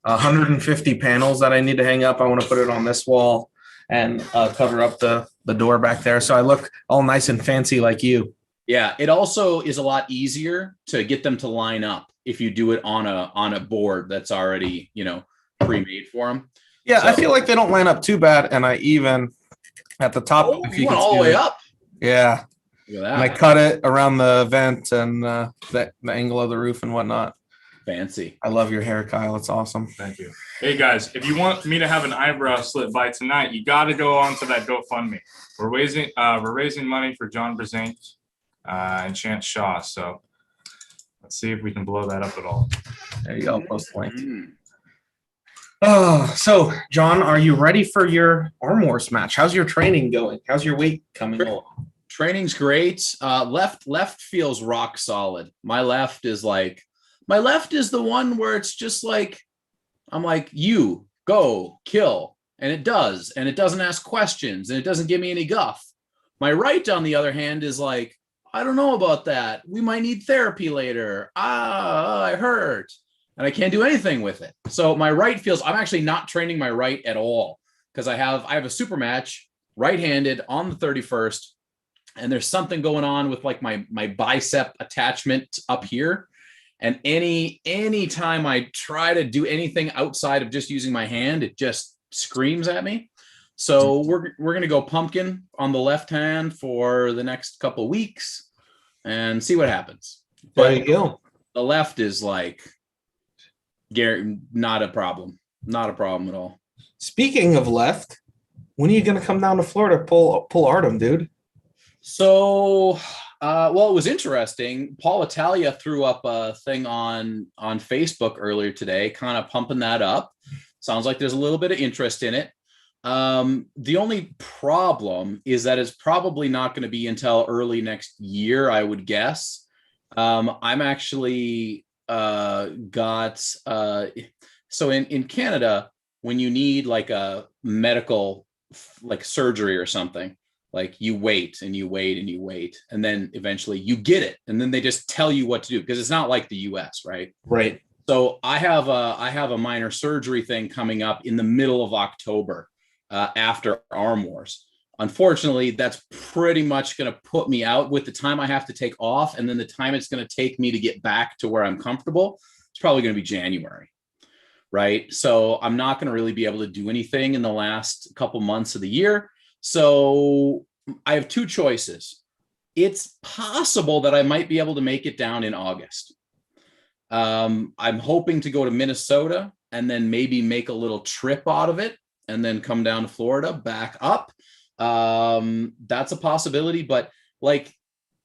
[SPEAKER 3] 150 panels that I need to hang up. I want to put it on this wall and cover up the door back there, so I look all nice and fancy like you.
[SPEAKER 5] Yeah, it also is a lot easier to get them to line up if you do it on a board that's already, pre-made for them.
[SPEAKER 3] Yeah, I
[SPEAKER 5] So-
[SPEAKER 3] feel like they don't line up too bad, and I even at the top.
[SPEAKER 5] Oh,
[SPEAKER 3] if
[SPEAKER 5] you
[SPEAKER 3] can
[SPEAKER 5] went all
[SPEAKER 3] see
[SPEAKER 5] the way
[SPEAKER 3] that.
[SPEAKER 5] up.
[SPEAKER 3] Yeah,
[SPEAKER 5] Look at
[SPEAKER 3] and I
[SPEAKER 5] that.
[SPEAKER 3] cut it around the vent and the angle of the roof and whatnot.
[SPEAKER 5] Fancy.
[SPEAKER 3] I love your hair, Kyle. It's awesome.
[SPEAKER 4] Thank you. Hey guys, if you want me to have an eyebrow slit by tonight, you got to go on to that GoFundMe. We're raising money for John Brzenk and Chance Shaw. So let's see if we can blow that up at all.
[SPEAKER 3] There you go. Post the link.
[SPEAKER 5] Mm.
[SPEAKER 3] Oh, so John, are you ready for your Arm Wars match? How's your training going? How's your weight coming along?
[SPEAKER 5] Training's great. Left feels rock solid. My left is the one where it's just like, I'm like, you go kill. And it does. And it doesn't ask questions, and it doesn't give me any guff. My right, on the other hand, is like, I don't know about that. We might need therapy later. I hurt. And I can't do anything with it. So my right feels, I'm actually not training my right at all because I have a super match right-handed on the 31st. And there's something going on with like my bicep attachment up here. And any time I try to do anything outside of just using my hand, it just screams at me. So we're going to go pumpkin on the left hand for the next couple of weeks and see what happens. But
[SPEAKER 3] There you go.
[SPEAKER 5] the left is like not a problem. Not a problem at all.
[SPEAKER 3] Speaking of left, when are you going to come down to Florida pull Artem, dude?
[SPEAKER 5] So, well, it was interesting. Paul Italia threw up a thing on Facebook earlier today, kind of pumping that up. Sounds like there's a little bit of interest in it. The only problem is that it's probably not going to be until early next year, I would guess. I'm actually so in Canada, when you need like a medical like surgery or something, like you wait and you wait and you wait, and then eventually you get it, and then they just tell you what to do because it's not like the US, right?
[SPEAKER 3] Right.
[SPEAKER 5] So I have a minor surgery thing coming up in the middle of October after Arm Wars. Unfortunately, that's pretty much going to put me out with the time I have to take off, and then the time it's going to take me to get back to where I'm comfortable. It's probably going to be January, right? So I'm not going to really be able to do anything in the last couple months of the year. So I have two choices. It's possible that I might be able to make it down in August. I'm hoping to go to Minnesota and then maybe make a little trip out of it and then come down to Florida, back up. That's a possibility, but like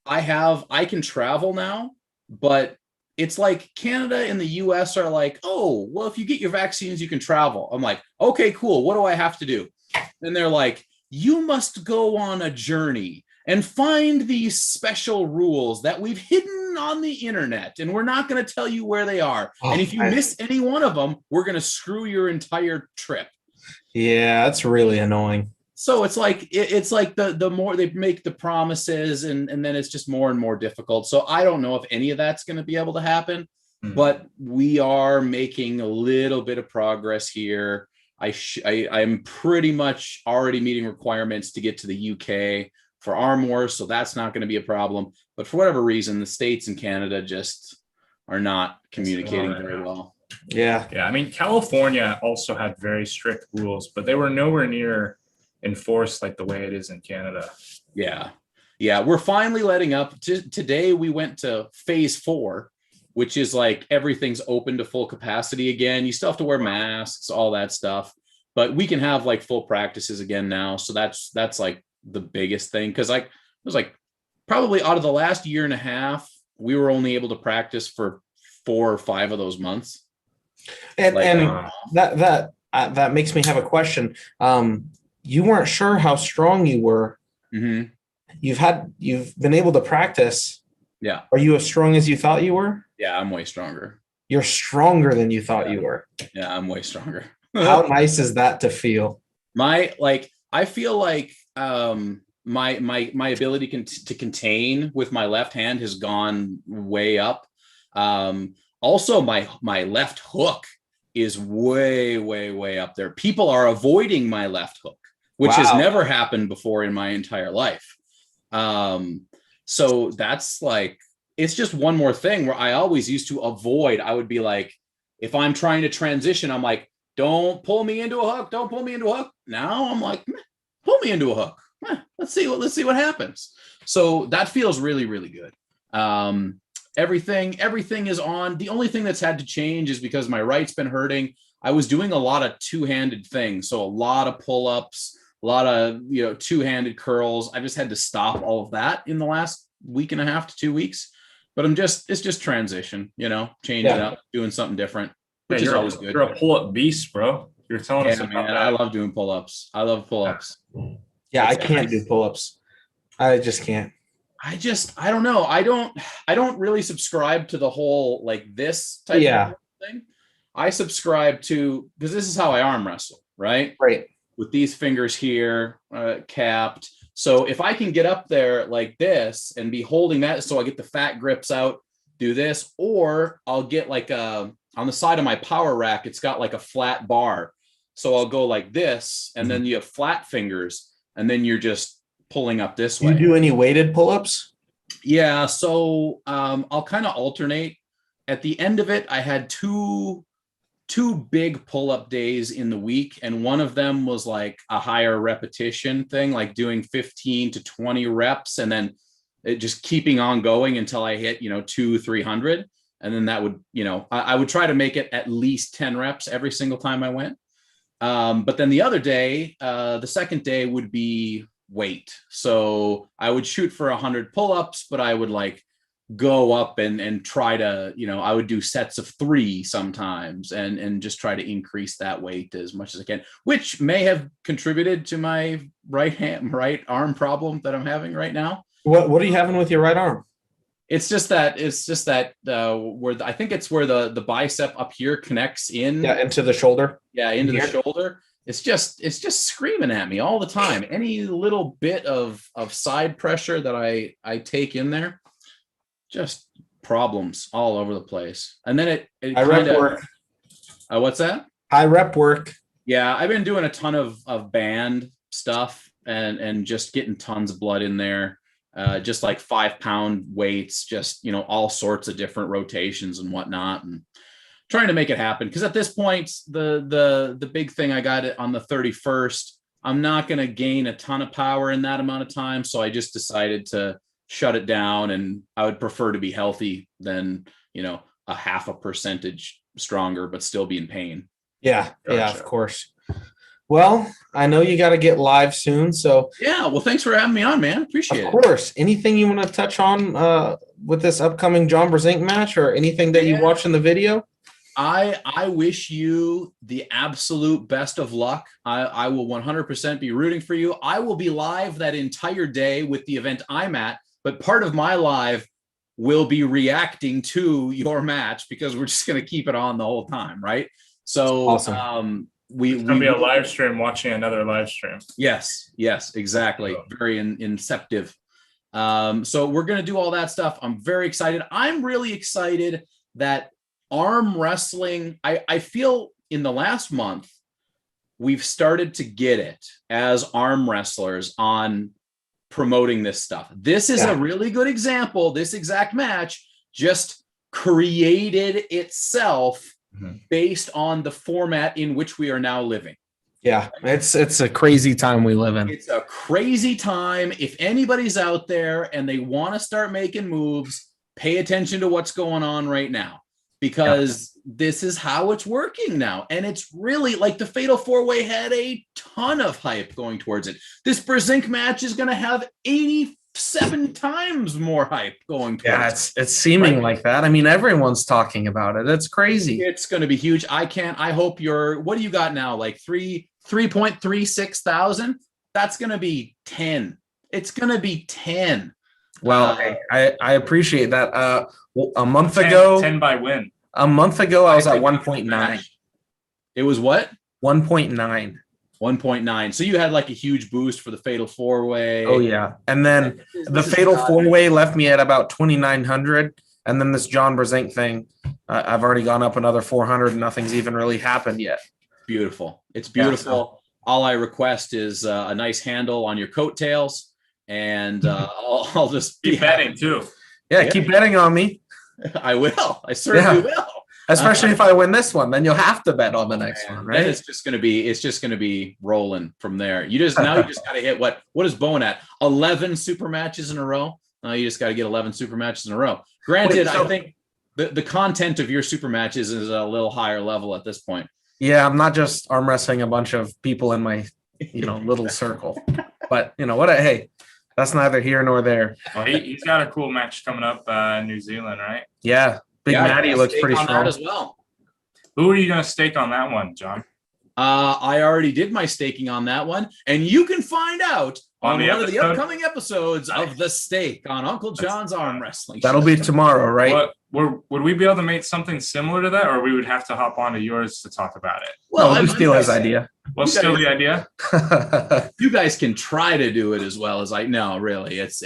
[SPEAKER 5] I can travel now, but it's like Canada and the US are like, oh, well, if you get your vaccines, you can travel. I'm like, okay, cool. What do I have to do? And they're like, you must go on a journey and find these special rules that we've hidden on the internet, and we're not going to tell you where they are. And if you miss any one of them, we're going to screw your entire trip.
[SPEAKER 3] Yeah, that's really annoying.
[SPEAKER 5] So it's like the more they make the promises, and then it's just more and more difficult. So I don't know if any of that's going to be able to happen, but we are making a little bit of progress here. I'm pretty much already meeting requirements to get to the UK for Arm Wars, so that's not going to be a problem. But for whatever reason, the States and Canada just are not communicating very well.
[SPEAKER 3] Yeah.
[SPEAKER 4] Yeah. I mean, California also had very strict rules, but they were nowhere near enforced like the way it is in Canada.
[SPEAKER 5] Yeah. We're finally letting up. Today we went to phase 4, which is like everything's open to full capacity again. You still have to wear masks, all that stuff, but we can have like full practices again now. So that's like the biggest thing. Cause like it was like probably out of the last year and a half, we were only able to practice for 4 or 5 of those months.
[SPEAKER 3] And that makes me have a question. You weren't sure how strong you were.
[SPEAKER 5] Mm-hmm.
[SPEAKER 3] You've been able to practice.
[SPEAKER 5] Yeah.
[SPEAKER 3] Are you as strong as you thought you were?
[SPEAKER 5] Yeah, I'm way stronger.
[SPEAKER 3] You're stronger than you thought you were.
[SPEAKER 5] Yeah, I'm way stronger.
[SPEAKER 3] How nice is that to feel?
[SPEAKER 5] I feel like my ability to contain with my left hand has gone way up. Also, my left hook is way up there. People are avoiding my left hook, which has never happened before in my entire life. So that's like, it's just one more thing where I always used to avoid. I would be like, if I'm trying to transition, I'm like, don't pull me into a hook. Don't pull me into a hook. Now I'm like, pull me into a hook. Let's see what happens. So that feels really, really good. Everything is on. The only thing that's had to change is because my right's been hurting. I was doing a lot of two-handed things. So a lot of pull-ups, a lot of, two-handed curls. I just had to stop all of that in the last week and a half to 2 weeks. But it's just transition, changing up, doing something different, which is always good.
[SPEAKER 4] You're a pull-up beast, bro. You're telling us about that.
[SPEAKER 5] I love doing pull-ups. I love pull-ups.
[SPEAKER 3] Yeah, I can't do pull-ups. I just can't.
[SPEAKER 5] I don't know. I don't really subscribe to the whole like this type of thing. I subscribe to, because this is how I arm wrestle, right?
[SPEAKER 3] Right.
[SPEAKER 5] With these fingers here, capped. So if I can get up there like this and be holding that, so I get the fat grips out, do this, or I'll get like on the side of my power rack, it's got like a flat bar. So I'll go like this, and then you have flat fingers, and then you're just pulling up this way.
[SPEAKER 3] You do any weighted pull-ups?
[SPEAKER 5] Yeah. So I'll kind of alternate. At the end of it, I had two big pull-up days in the week, and one of them was like a higher repetition thing, like doing 15 to 20 reps, and then it just keeping on going until I hit 200-300, and then that would I would try to make it at least 10 reps every single time I went. But then the other day, the second day would be weight, so I would shoot for 100 pull-ups, but I would like go up and try to, I would do sets of 3 sometimes and just try to increase that weight as much as I can, which may have contributed to my right arm problem that I'm having right now.
[SPEAKER 3] What are you having with your right arm?
[SPEAKER 5] It's just that where I think it's where the bicep up here connects in.
[SPEAKER 3] Yeah, into the shoulder.
[SPEAKER 5] Yeah, into the shoulder. It's just screaming at me all the time. Any little bit of side pressure that I take in there, just problems all over the place. And then it
[SPEAKER 3] high rep work.
[SPEAKER 5] What's that?
[SPEAKER 3] High rep work.
[SPEAKER 5] Yeah, I've been doing a ton of band stuff and just getting tons of blood in there. Just like 5-pound weights, just all sorts of different rotations and whatnot, and trying to make it happen. Because at this point, the big thing, I got it on the 31st. I'm not going to gain a ton of power in that amount of time, so I just decided to shut it down, and I would prefer to be healthy than a 0.5% stronger but still be in pain.
[SPEAKER 3] Yeah, of course. Well, I know you got to get live soon, so
[SPEAKER 5] yeah. Well, thanks for having me on, man. Appreciate it.
[SPEAKER 3] Of course. Anything you want to touch on with this upcoming John Brzenk match, or anything that you watched in the video?
[SPEAKER 5] I wish you the absolute best of luck. I will 100% be rooting for you. I will be live that entire day with the event I'm at, but part of my live will be reacting to your match because we're just going to keep it on the whole time, right? So
[SPEAKER 3] awesome.
[SPEAKER 4] It's going to be a live stream watching another live stream.
[SPEAKER 5] Yes, exactly. Very inceptive. So we're going to do all that stuff. I'm very excited. I'm really excited that arm wrestling, I feel in the last month, we've started to get it as arm wrestlers on promoting this stuff. This is a really good example. This exact match just created itself based on the format in which we are now living.
[SPEAKER 3] Yeah, it's a crazy time we live in.
[SPEAKER 5] It's a crazy time. If anybody's out there and they want to start making moves, pay attention to what's going on right now, because this is how it's working now. And it's really like the Fatal 4-Way had a ton of hype going towards it. This Brzenk match is going to have 87 times more hype going towards it.
[SPEAKER 3] It's seeming like that. I mean, everyone's talking about it. It's crazy.
[SPEAKER 5] It's going to be huge. I hope what do you got now? Like 3.36 thousand? That's going to be 10. It's going to be 10.
[SPEAKER 3] Well, I appreciate that. A month ago,
[SPEAKER 4] 10 by win.
[SPEAKER 3] A month ago, I was at 1.9.
[SPEAKER 5] It was what?
[SPEAKER 3] 1.9.
[SPEAKER 5] 1.9. So you had like a huge boost for the Fatal 4-Way.
[SPEAKER 3] Oh yeah, and then the Fatal 4-Way left me at about 2,900, and then this John Brzenk thing, I've already gone up another 400, and nothing's even really happened yet.
[SPEAKER 5] Beautiful. It's beautiful. All I request is a nice handle on your coattails, and I'll just
[SPEAKER 4] keep betting too.
[SPEAKER 3] Yeah, keep betting on me.
[SPEAKER 5] I will. I certainly will.
[SPEAKER 3] Especially if I win this one, then you'll have to bet on the next one, right?
[SPEAKER 5] It's just going to be rolling from there. You just got to hit what is Bowen at? 11 super matches in a row. You just got to get 11 super matches in a row. Granted, I think the content of your super matches is a little higher level at this point.
[SPEAKER 3] Yeah, I'm not just arm wrestling a bunch of people in my, little circle. But hey, that's neither here nor there.
[SPEAKER 4] Well, he's got a cool match coming up in New Zealand, right?
[SPEAKER 3] Yeah. Big Matty looks pretty strong
[SPEAKER 5] as well.
[SPEAKER 4] Who are you going to stake on that one, John?
[SPEAKER 5] I already did my staking on that one, and you can find out on
[SPEAKER 4] the
[SPEAKER 5] one of the
[SPEAKER 4] episode?
[SPEAKER 5] upcoming episodes of The Stake on Uncle John's Arm Wrestling.
[SPEAKER 3] That'll be tomorrow, right?
[SPEAKER 4] Would we be able to make something similar to that, or we would have to hop onto yours to talk about it?
[SPEAKER 3] Well,
[SPEAKER 5] I'm
[SPEAKER 3] just steal his
[SPEAKER 5] guessing
[SPEAKER 3] idea.
[SPEAKER 4] Well, still the idea.
[SPEAKER 5] You guys can try to do it as well as I know. Really, it's.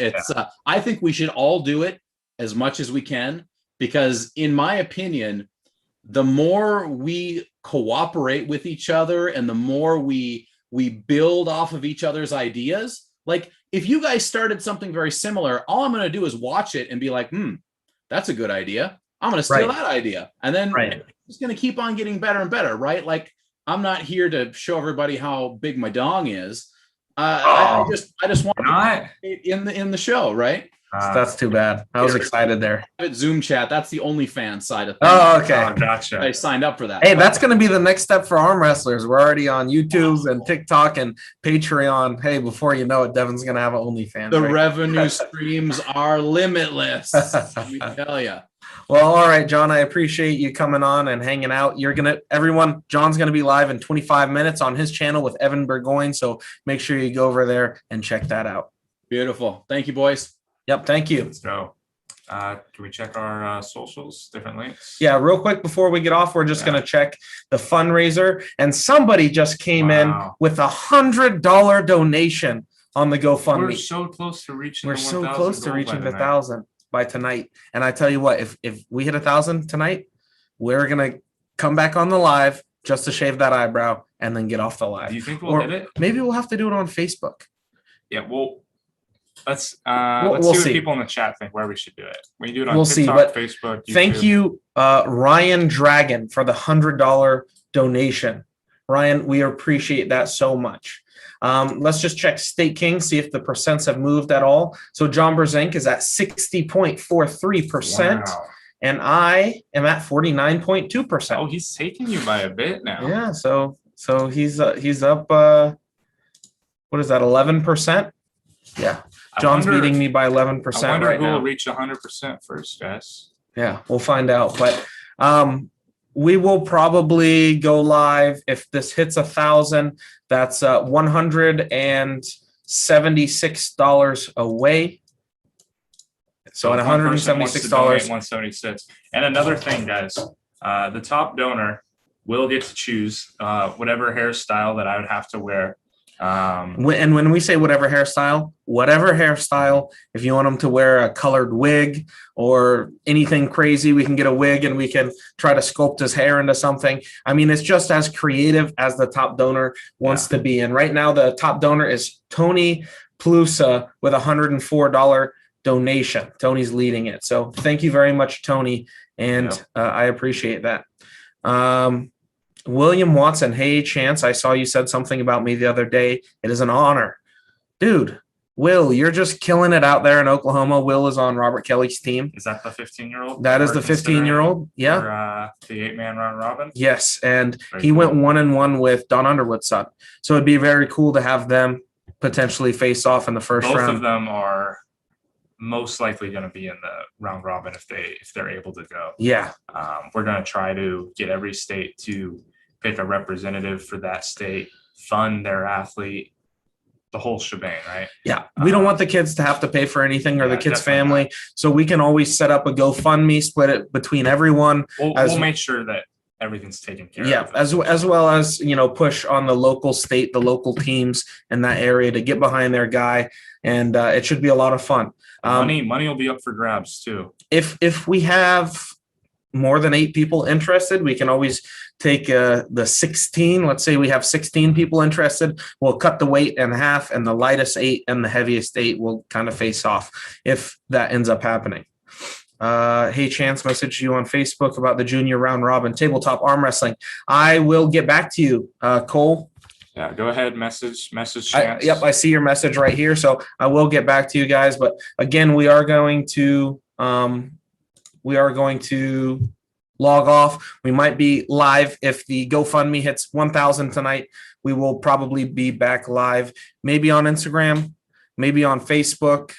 [SPEAKER 5] I think we should all do it as much as we can, because, in my opinion, the more we cooperate with each other and the more we build off of each other's ideas. Like, if you guys started something very similar, all I'm going to do is watch it and be like, that's a good idea. I'm going to steal that idea. And then it's going to keep on getting better and better, right? Like, I'm not here to show everybody how big my dong is. I just want in the show, right?
[SPEAKER 3] That's too bad. I was excited there.
[SPEAKER 5] Zoom chat. That's the OnlyFans side of things.
[SPEAKER 3] Oh, okay.
[SPEAKER 4] Gotcha.
[SPEAKER 5] I signed up for that.
[SPEAKER 3] Hey, that's going to be the next step for arm wrestlers. We're already on YouTube and TikTok and Patreon. Hey, before you know it, Devin's going to have an OnlyFans.
[SPEAKER 5] The revenue streams are limitless. Let me tell you.
[SPEAKER 3] Well, all right, John, I appreciate you coming on and hanging out. John's going to be live in 25 minutes on his channel with Evan Burgoyne. So make sure you go over there and check that out.
[SPEAKER 5] Beautiful. Thank you, boys.
[SPEAKER 3] Yep. Thank you.
[SPEAKER 4] Let's go. Can we check our socials, different links?
[SPEAKER 3] Yeah, real quick before we get off, we're just going to check the fundraiser. And somebody just came in with $100 donation on the GoFundMe.
[SPEAKER 4] We're so close to reaching.
[SPEAKER 3] We're so close to reaching the 1,000 by tonight. And I tell you what, if we hit 1,000 tonight, we're going to come back on the live just to shave that eyebrow and then get off the live.
[SPEAKER 4] Do you think we'll hit it?
[SPEAKER 3] Maybe we'll have to do it on Facebook.
[SPEAKER 4] Yeah, well, let's see
[SPEAKER 3] we'll
[SPEAKER 4] what
[SPEAKER 3] see.
[SPEAKER 4] people in the chat think where we should do it. We can do it on
[SPEAKER 3] We'll
[SPEAKER 4] TikTok,
[SPEAKER 3] see, but
[SPEAKER 4] Facebook, YouTube.
[SPEAKER 3] Thank you, Ryan Dragon, for the $100 donation. Ryan, we appreciate that so much. Let's just check State King, see if the percents have moved at all. So John Brzenk is at 60.43%.
[SPEAKER 4] Wow.
[SPEAKER 3] And I am at 49.2%.
[SPEAKER 4] Oh, he's taking you by a bit now.
[SPEAKER 3] Yeah, so he's up what is that, 11%? Yeah. John's beating me by 11%
[SPEAKER 4] I wonder
[SPEAKER 3] right
[SPEAKER 4] who
[SPEAKER 3] now.
[SPEAKER 4] will reach 100% first, guys.
[SPEAKER 3] Yeah, we'll find out. But we will probably go live if this hits 1,000. That's $176 away. So at $176,
[SPEAKER 4] 176. And another thing, guys, the top donor will get to choose whatever hairstyle that I would have to wear.
[SPEAKER 3] And when we say whatever hairstyle, if you want them to wear a colored wig or anything crazy, we can get a wig and we can try to sculpt his hair into something. I mean, it's just as creative as the top donor wants to be. And right now the top donor is Tony Plusa with $104 donation. Tony's leading it. So thank you very much, Tony. And I appreciate that. William Watson, hey, Chance, I saw you said something about me the other day. It is an honor. Dude, Will, you're just killing it out there in Oklahoma. Will is on Robert Kelly's team.
[SPEAKER 4] Is that the 15-year-old?
[SPEAKER 3] That is the 15-year-old. Yeah.
[SPEAKER 4] For, the 8-man round robin?
[SPEAKER 3] Yes, and
[SPEAKER 4] Very
[SPEAKER 3] he
[SPEAKER 4] cool.
[SPEAKER 3] went 1-1 with Don Underwood's son. So it'd be very cool to have them potentially face off in the first
[SPEAKER 4] Both
[SPEAKER 3] round.
[SPEAKER 4] of them are most likely going to be in the round robin if they're able to go.
[SPEAKER 3] Yeah.
[SPEAKER 4] We're going to try to get every state to pick a representative for that state, fund their athlete, the whole shebang, right?
[SPEAKER 3] Yeah. We don't want the kids to have to pay for anything or the kids'
[SPEAKER 4] definitely
[SPEAKER 3] family. So we can always set up a GoFundMe, split it between everyone.
[SPEAKER 4] We'll make sure that everything's taken care of.
[SPEAKER 3] Yeah, as well as, push on the local state, the local teams in that area to get behind their guy. And it should be a lot of fun.
[SPEAKER 4] Money will be up for grabs too.
[SPEAKER 3] If we have more than 8 people interested, we can always take the 16. Let's say we have 16 people interested. We'll cut the weight in half, and the lightest 8 and the heaviest 8 will kind of face off if that ends up happening. Hey, Chance, message you on Facebook about the junior round robin tabletop arm wrestling. I will get back to you, Cole.
[SPEAKER 4] Yeah, go ahead, message Chance.
[SPEAKER 3] Yep, I see your message right here. So I will get back to you guys. But again, we are going to log off. We might be live if the GoFundMe hits 1,000 tonight. We will probably be back live, maybe on Instagram, maybe on Facebook,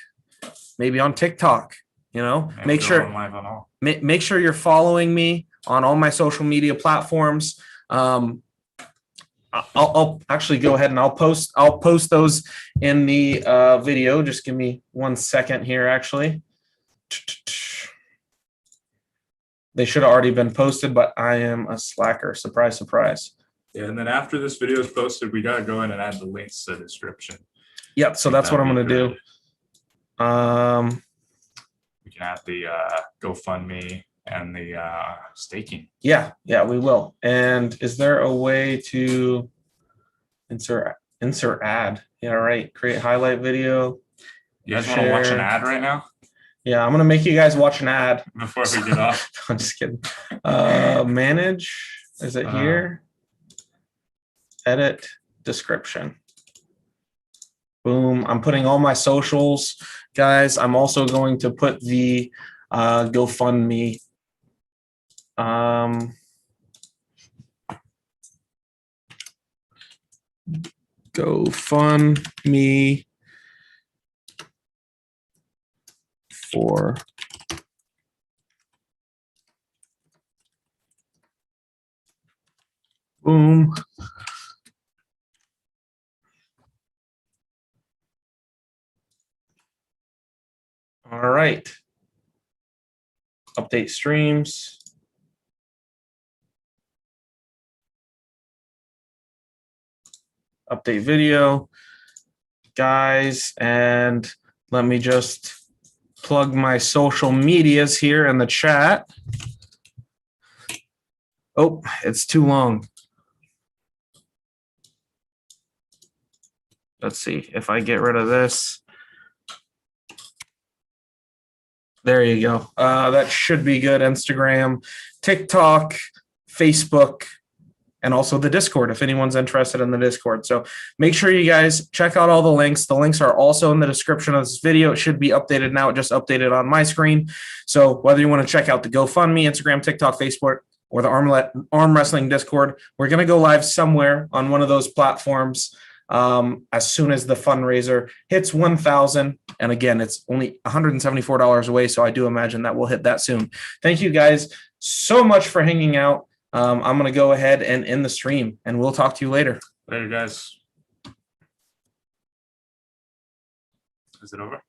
[SPEAKER 3] maybe on TikTok. Make sure
[SPEAKER 4] live on all.
[SPEAKER 3] Make sure you're following me on all my social media platforms. I'll actually go ahead and I'll post those in the video. Just give me 1 second here. Actually, they should have already been posted, but I am a slacker. Surprise, surprise.
[SPEAKER 4] Yeah, and then after this video is posted, we gotta go in and add the links to the description.
[SPEAKER 3] Yep. So that's what I'm going to do.
[SPEAKER 4] We can add the GoFundMe and the staking.
[SPEAKER 3] Yeah, we will. And is there a way to insert ad? Yeah, right. Create highlight video.
[SPEAKER 4] You guys want to watch an ad right now
[SPEAKER 3] Yeah, I'm gonna make you guys watch an ad.
[SPEAKER 4] before we get off?
[SPEAKER 3] I'm just kidding. Manage. Is it here? Edit description. Boom. I'm putting all my socials, guys. I'm also going to put the GoFundMe. GoFundMe for boom. All right. Update streams. Update video, guys, and let me just plug my social medias here in the chat. Oh, it's too long. Let's see if I get rid of this. There you go. That should be good. Instagram, TikTok, Facebook, and also the Discord if anyone's interested in the Discord. So make sure you guys check out all the links. The links are also in the description of this video. It should be updated now. It just updated on my screen. So whether you want to check out the GoFundMe, Instagram, TikTok, Facebook, or the arm wrestling Discord, we're going to go live somewhere on one of those platforms as soon as the fundraiser hits 1,000. And again, it's only $174 away. So I do imagine that we'll hit that soon. Thank you guys so much for hanging out. I'm going to go ahead and end the stream, and we'll talk to you later.
[SPEAKER 4] Later, guys. Is it over?